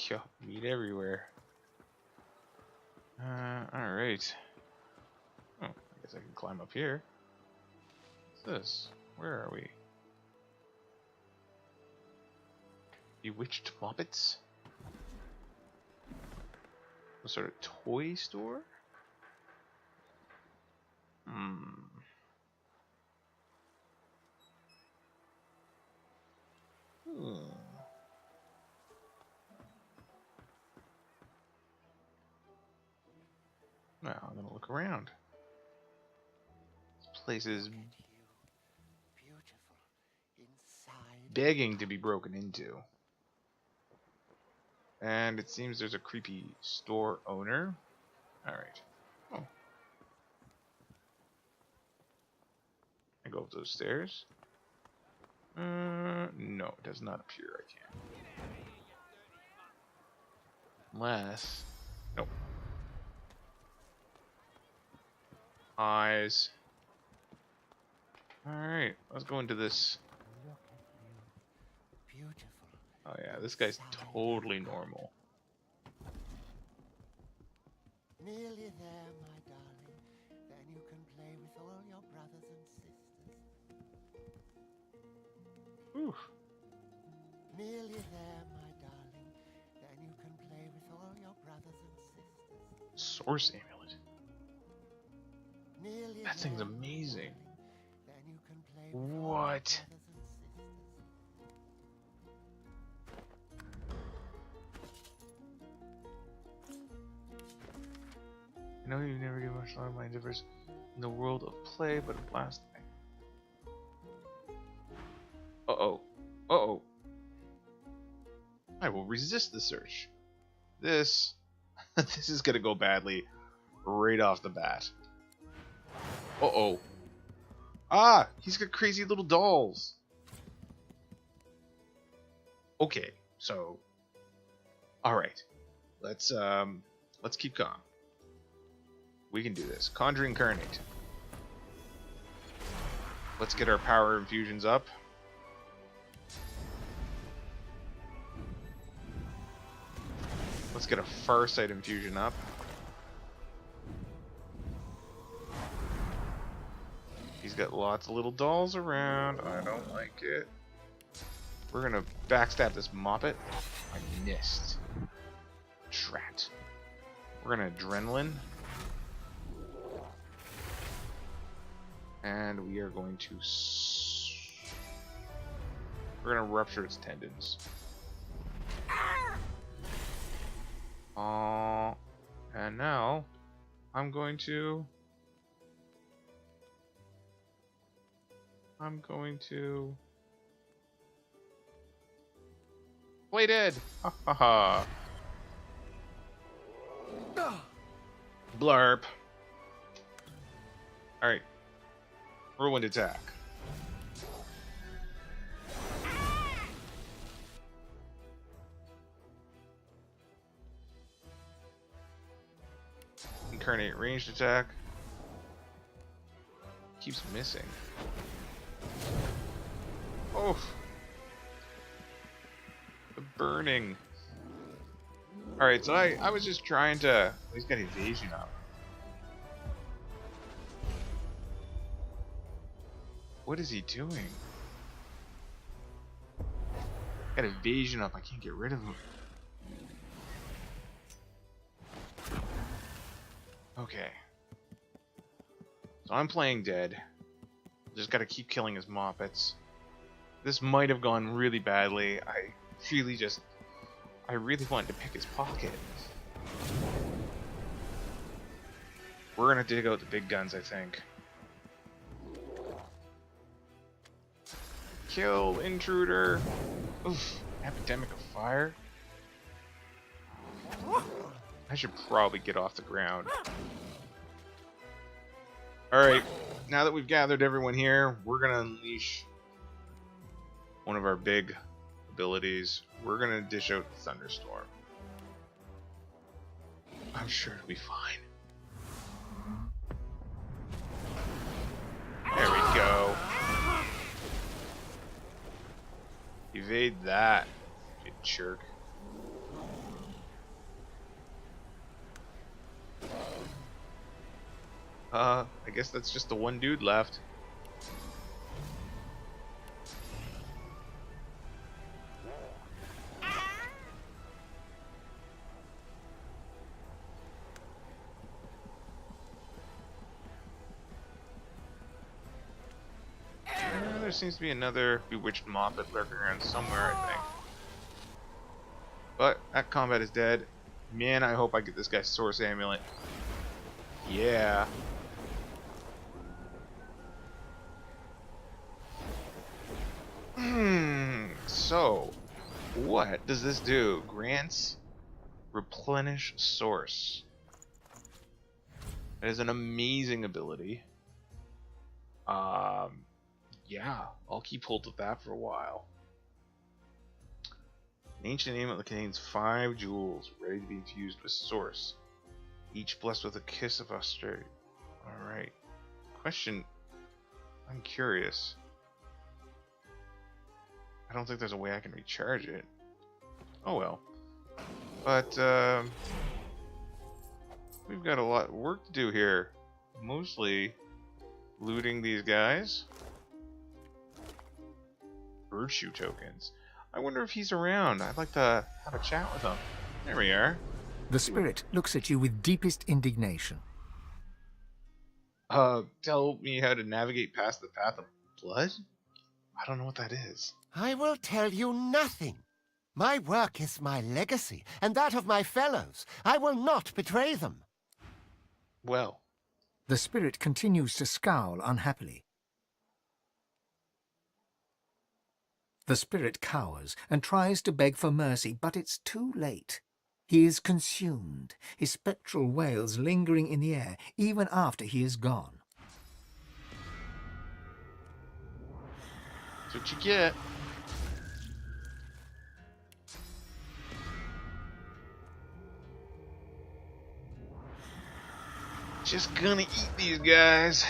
Yo, meat everywhere. Alright. Oh, I guess I can climb up here. What's this? Where are we? Bewitched Moppets? Some sort of toy store? Now I'm gonna look around. This place is begging to be broken into. And it seems there's a creepy store owner. Alright. Oh. I go up those stairs. No, it does not appear I can. Unless... Nope. Eyes. Alright, let's go into this. Oh yeah, this guy's totally normal. Nearly there, my darling. Then you can play with all your brothers and sisters. Oof. Nearly there, my darling. Then you can play with all your brothers and sisters. Source amulet. Nearly That thing's there, amazing. then you can play with all your What? brothers and sisters. I know you've never given much thought to my endeavors in the world of play, but a blast. Uh-oh. Uh-oh. I will resist the search. This... this is gonna go badly right off the bat. Uh-oh. Ah! He's got crazy little dolls! Okay, so... Alright. Let's keep calm. We can do this. Conjure Incarnate. Let's get our power infusions up. Let's get a Farsight infusion up. He's got lots of little dolls around. I don't like it. We're gonna backstab this Moppet. I missed. Drat. We're gonna Adrenaline. And we are going to... We're gonna rupture its tendons. And now I'm going to play dead. Ha ha ha. Blarp. Alright. Whirlwind attack. Incarnate ranged attack. keeps missing. Oh! The burning. Alright, so I was just trying to... He's got evasion up. What is he doing? Got evasion up, I can't get rid of him. Okay. So I'm playing dead. Just gotta keep killing his moppets. This might have gone really badly. I really wanted to pick his pocket. We're gonna dig out the big guns, I think. Kill intruder. Oof, epidemic of fire. I should probably get off the ground. Alright, now that we've gathered everyone here, we're gonna unleash one of our big abilities. We're gonna dish out the thunderstorm. I'm sure it'll be fine. There we go. Evade that, you jerk. I guess that's just the one dude left. There seems to be another bewitched moppet lurking around somewhere, I think. But that combat is dead. Man, I hope I get this guy's source amulet. Yeah. So, what does this do? Grants replenish source. That is an amazing ability. Yeah, I'll keep hold of that for a while. An ancient amulet contains 5 jewels ready to be infused with source, each blessed with a kiss of austerity. Alright. Question. I'm curious. I don't think there's a way I can recharge it. Oh well. But, we've got a lot of work to do here. Mostly looting these guys. Virtue tokens. I wonder if he's around. I'd like to have a chat with him. There we are. The spirit looks at you with deepest indignation. Tell me how to navigate past the path of blood? I don't know what that is. I will tell you nothing. My work is my legacy, and that of my fellows. I will not betray them. Well. The spirit continues to scowl unhappily. The spirit cowers and tries to beg for mercy, but it's too late. He is consumed, his spectral wails lingering in the air even after he is gone. That's what you get. Just gonna eat these guys.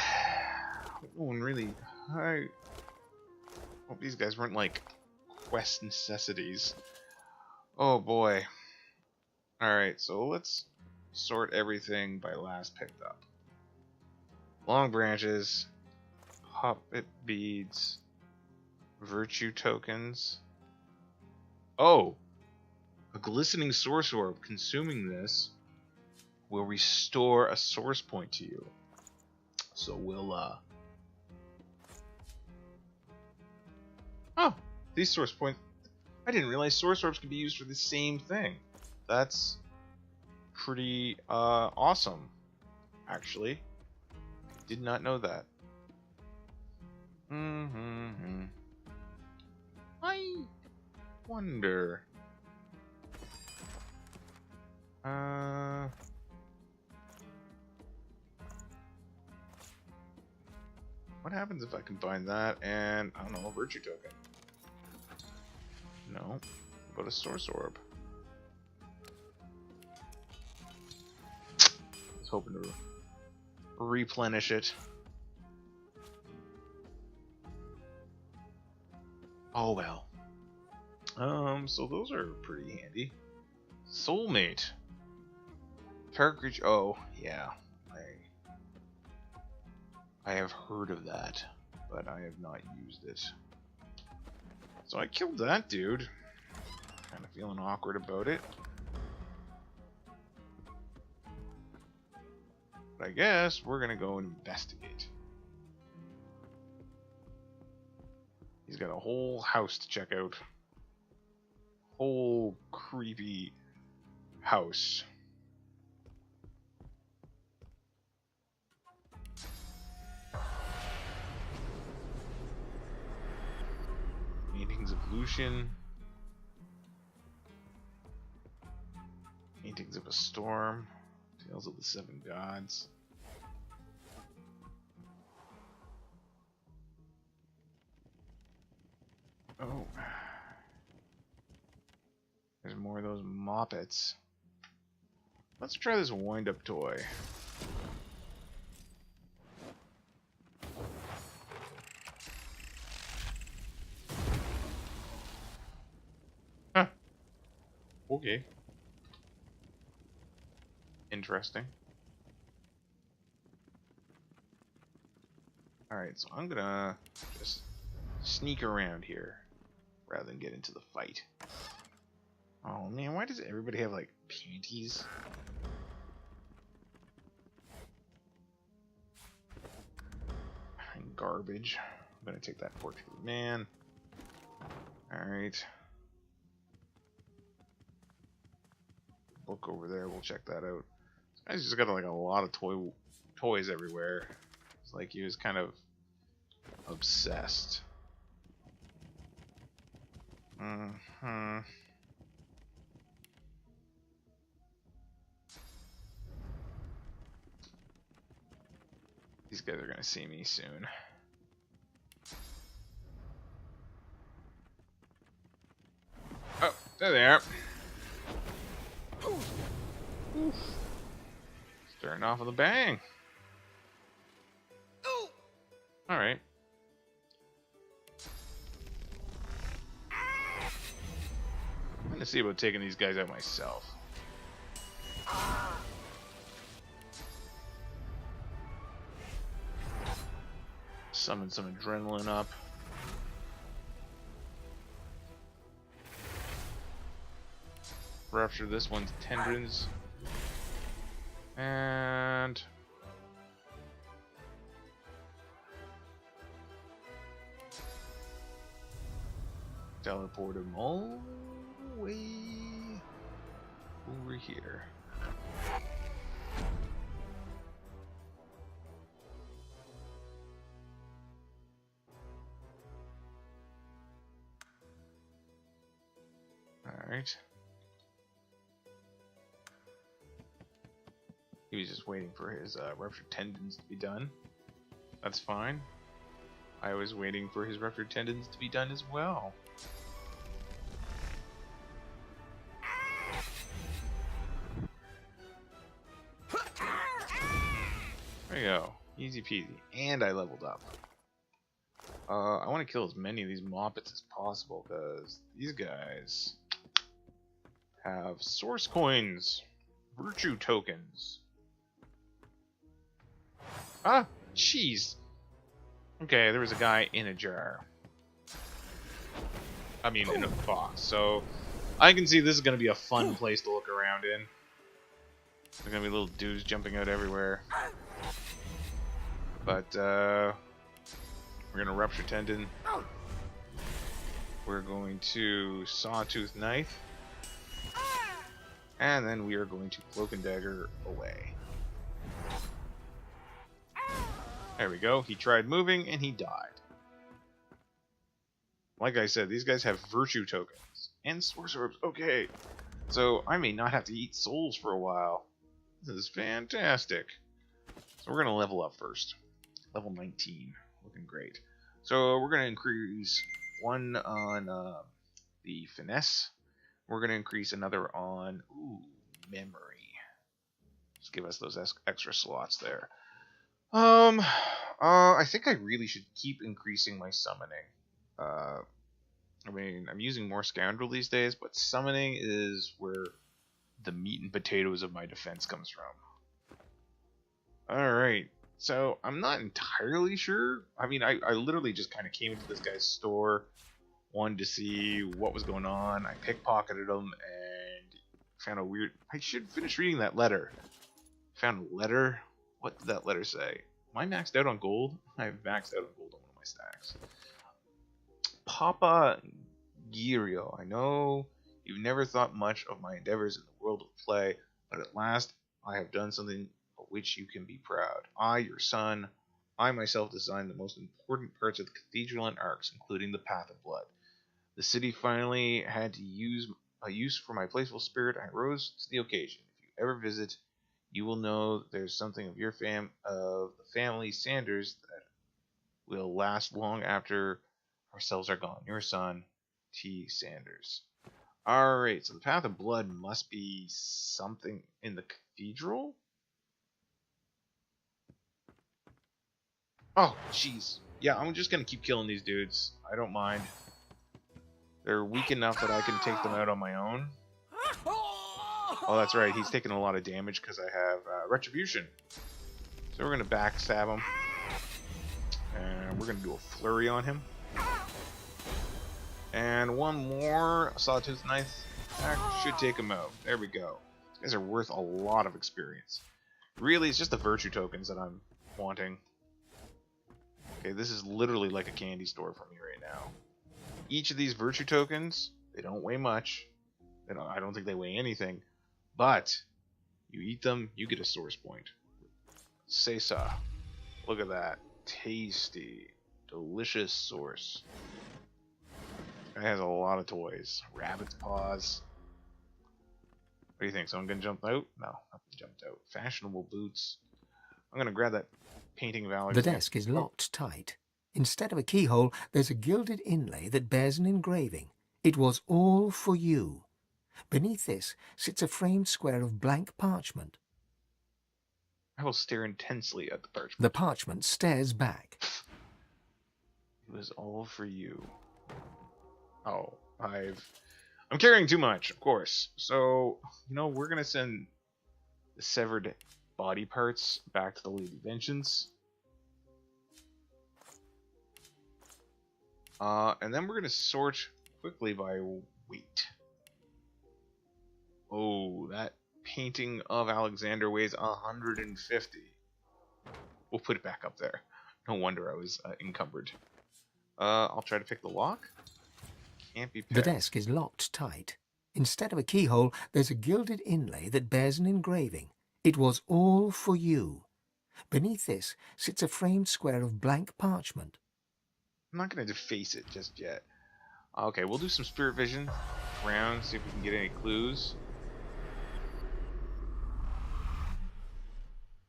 Oh, and really, I hope these guys weren't like quest necessities. Oh boy. Alright, so let's sort everything by last picked up. Long branches, hobbit beads, virtue tokens. Oh! A glistening source orb. Consuming this will restore a source point to you. So we'll, Oh! These source points... I didn't realize source orbs could be used for the same thing. That's pretty, awesome, actually. Did not know that. I wonder... what happens if I combine that and, I don't know, a virtue token? No, but a source orb. I was hoping to replenish it. Oh well. So those are pretty handy. Soulmate. Target creature. Oh, yeah. I have heard of that, but I have not used it. So I killed that dude. Kind of feeling awkward about it. But I guess we're gonna go investigate. He's got a whole house to check out. Whole creepy house. Paintings of Lucian. Paintings of a Storm. Tales of the Seven Gods. Oh. There's more of those moppets. Let's try this wind-up toy. Huh. Okay. Interesting. Alright, so I'm gonna just sneak around here rather than get into the fight. Oh man, why does everybody have like panties? Garbage. I'm gonna take that portrait of the man. Alright. Book over there, we'll check that out. This guy's just got like a lot of toys everywhere. It's like he was kind of obsessed. These guys are gonna see me soon. Oh, there they are. Starting off with a bang. Alright. I'm gonna see about taking these guys out myself. Summon some adrenaline up. Rupture this one's tendons. And teleport him all the way over here. Alright. He was just waiting for his ruptured tendons to be done. That's fine. I was waiting for his ruptured tendons to be done as well. There you go. Easy peasy. And I leveled up. I want to kill as many of these moppets as possible because these guys have source coins, virtue tokens. Ah, jeez. Okay, there was a guy in a jar. I mean, in a box. So I can see this is going to be a fun place to look around in. There's going to be little dudes jumping out everywhere. But we're going to rupture tendon. We're going to sawtooth knife. And then we are going to cloak and dagger away. There we go. He tried moving and he died. Like I said, these guys have virtue tokens and source orbs. Okay, so I may not have to eat souls for a while. This is fantastic. So we're gonna level up first. Level 19, looking great. So we're gonna increase one on the finesse. We're gonna increase another on memory. Just give us those extra slots there. I think I really should keep increasing my summoning. I mean, I'm using more Scoundrel these days, but summoning is where the meat and potatoes of my defense comes from. Alright, so I'm not entirely sure. I mean, I literally just kind of came into this guy's store, wanted to see what was going on. I pickpocketed him and found a weird... I should finish reading that letter. Found a letter. What did that letter say? Am I maxed out on gold? I've maxed out on gold on one of my stacks. Papa Girio, I know you've never thought much of my endeavors in the world of play, but at last I have done something of which you can be proud. I, your son, I myself designed the most important parts of the cathedral and arcs, including the Path of Blood. The city finally had to use a use for my playful spirit. I rose to the occasion. If you ever visit, you will know there's something of the family Sanders that will last long after ourselves are gone. Your son, T. Sanders. Alright, so the Path of Blood must be something in the cathedral? Oh, jeez. Yeah, I'm just gonna keep killing these dudes. I don't mind. They're weak enough that I can take them out on my own. Oh, that's right. He's taking a lot of damage because I have Retribution. So we're gonna backstab him. And we're gonna do a flurry on him. And one more Sawtooth Knife attack should take him out. There we go. These guys are worth a lot of experience. Really, it's just the virtue tokens that I'm wanting. Okay, this is literally like a candy store for me right now. Each of these virtue tokens, they don't weigh much. I don't think they weigh anything. But, you eat them, you get a source point. Sesa. Look at that. Tasty. Delicious source. Guy has a lot of toys. Rabbit's paws. What do you think? Someone gonna jump out? No, nothing jumped out. Fashionable boots. I'm gonna grab that painting of Alexander. The desk is locked tight. Instead of a keyhole, there's a gilded inlay that bears an engraving. It was all for you. Beneath this sits a framed square of blank parchment. I will stare intensely at the parchment. The parchment stares back. It was all for you. Oh, I'm carrying too much, of course. So, we're gonna send the severed body parts back to the Lady Vengeance. And then we're gonna sort quickly by weight. Oh, that painting of Alexander weighs 150. We'll put it back up there. No wonder I was encumbered. I'll try to pick the lock. Can't be picked. The desk is locked tight. Instead of a keyhole, there's a gilded inlay that bears an engraving. It was all for you. Beneath this sits a framed square of blank parchment. I'm not going to deface it just yet. Okay, we'll do some spirit vision around, see if we can get any clues.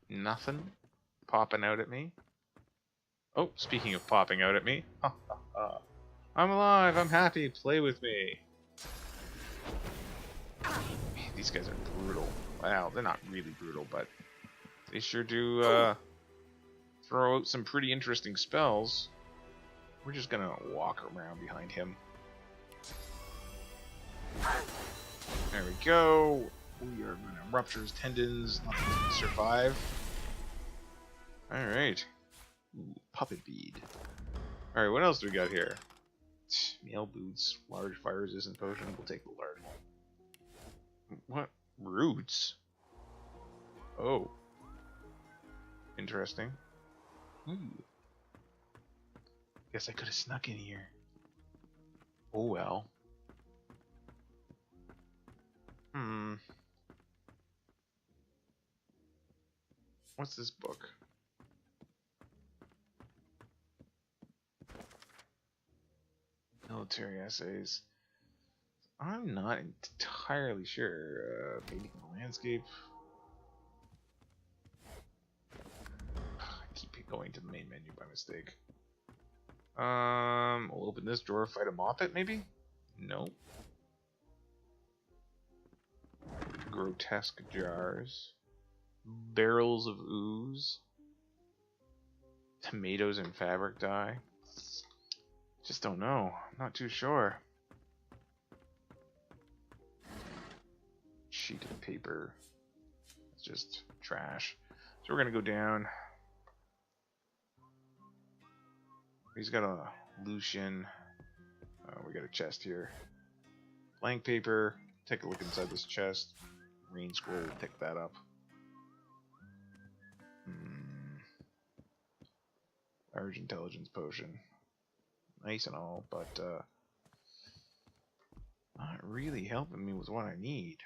Nothing popping out at me. Oh, speaking of popping out at me. I'm alive, I'm happy, play with me. Man, these guys are brutal. Wow, they're not really brutal, but they sure do throw out some pretty interesting spells. We're just gonna walk around behind him. There we go. We are gonna rupture his tendons. Nothing's gonna survive. Alright. Puppet bead. Alright, what else do we got here? Mail boots, large fire resistant potion. We'll take the large one. What? Roots? Oh. Interesting. Ooh. Guess I could have snuck in here. Oh well. What's this book? Military essays. I'm not entirely sure. Painting the landscape. I keep going to the main menu by mistake. We'll open this drawer, fight a moppet, maybe? Nope. Grotesque jars. Barrels of ooze. Tomatoes and fabric dye. Just don't know. Not too sure. sheet of paper. It's just trash. So we're gonna go down. He's got a Lucian. We got a chest here. Blank paper. Take a look inside this chest. Green scroll. Pick that up. Large intelligence potion. Nice and all, but not really helping me with what I need.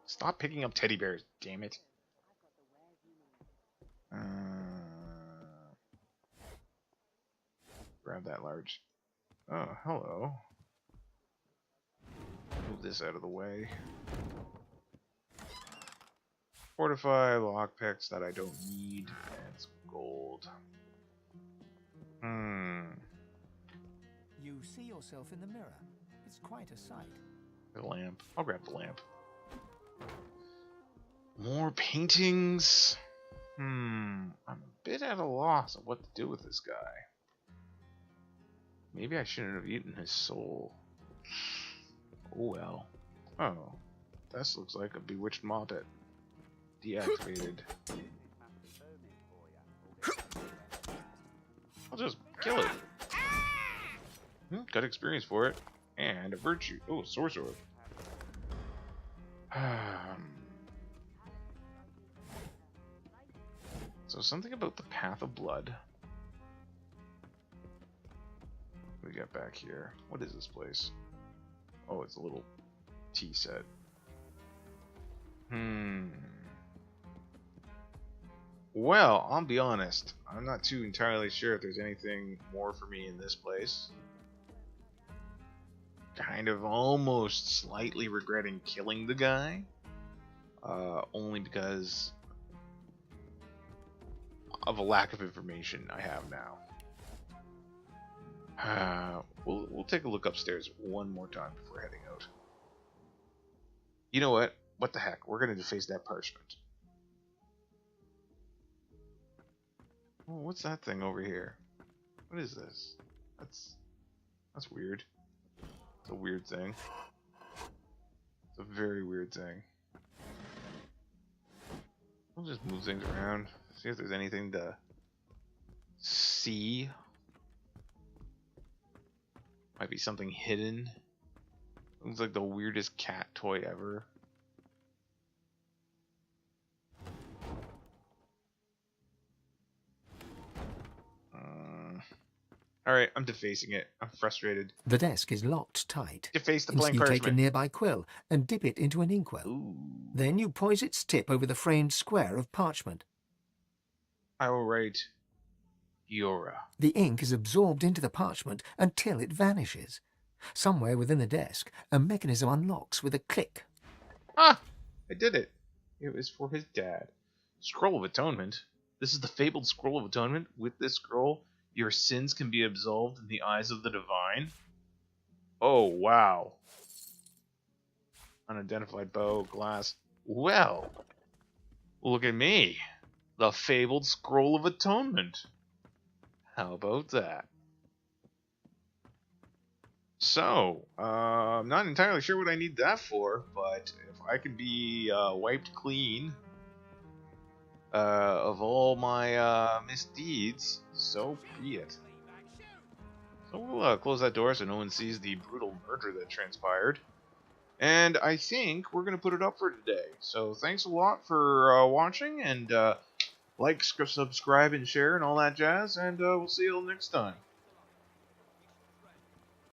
Stop picking up teddy bears, damn it. Grab that large. Oh, hello. Move this out of the way. Fortify lockpicks that I don't need, and some gold. You see yourself in the mirror. It's quite a sight. The lamp. I'll grab the lamp. More paintings. I'm a bit at a loss of what to do with this guy. Maybe I shouldn't have eaten his soul. Oh well. Oh, this looks like a bewitched moppet. Deactivated. I'll just kill it. Got experience for it. And a virtue. Oh, sorcerer. So something about the path of blood. What do we got back here? What is this place? Oh, it's a little tea set. Well, I'll be honest. I'm not too entirely sure if there's anything more for me in this place. Kind of almost slightly regretting killing the guy. Only because of a lack of information I have now. We'll take a look upstairs one more time before heading out. You know what? What the heck? We're going to deface that parchment. Oh, what's that thing over here? What is this? That's weird. It's a weird thing. It's a very weird thing. We'll just move things around. See if there's anything to see. Might be something hidden. Looks like the weirdest cat toy ever. Alright, I'm defacing it. I'm frustrated. The desk is locked tight. Deface the blank You take a parchment. nearby quill and dip it into an inkwell. Ooh. Then you poise its tip over the framed square of parchment. I will write Yora. The ink is absorbed into the parchment until it vanishes. Somewhere within the desk, a mechanism unlocks with a click. Ah! I did it. It was for his dad. Scroll of Atonement. This is the fabled Scroll of Atonement. With this scroll, your sins can be absolved in the eyes of the divine. Oh, wow. Unidentified bow, glass. Well, look at me. The fabled Scroll of Atonement. How about that? So, I'm not entirely sure what I need that for, but if I can be wiped clean of all my misdeeds, so be it. So we'll close that door so no one sees the brutal murder that transpired. And I think we're going to put it up for today. So thanks a lot for watching, and like, subscribe, and share, and all that jazz, and we'll see you all next time.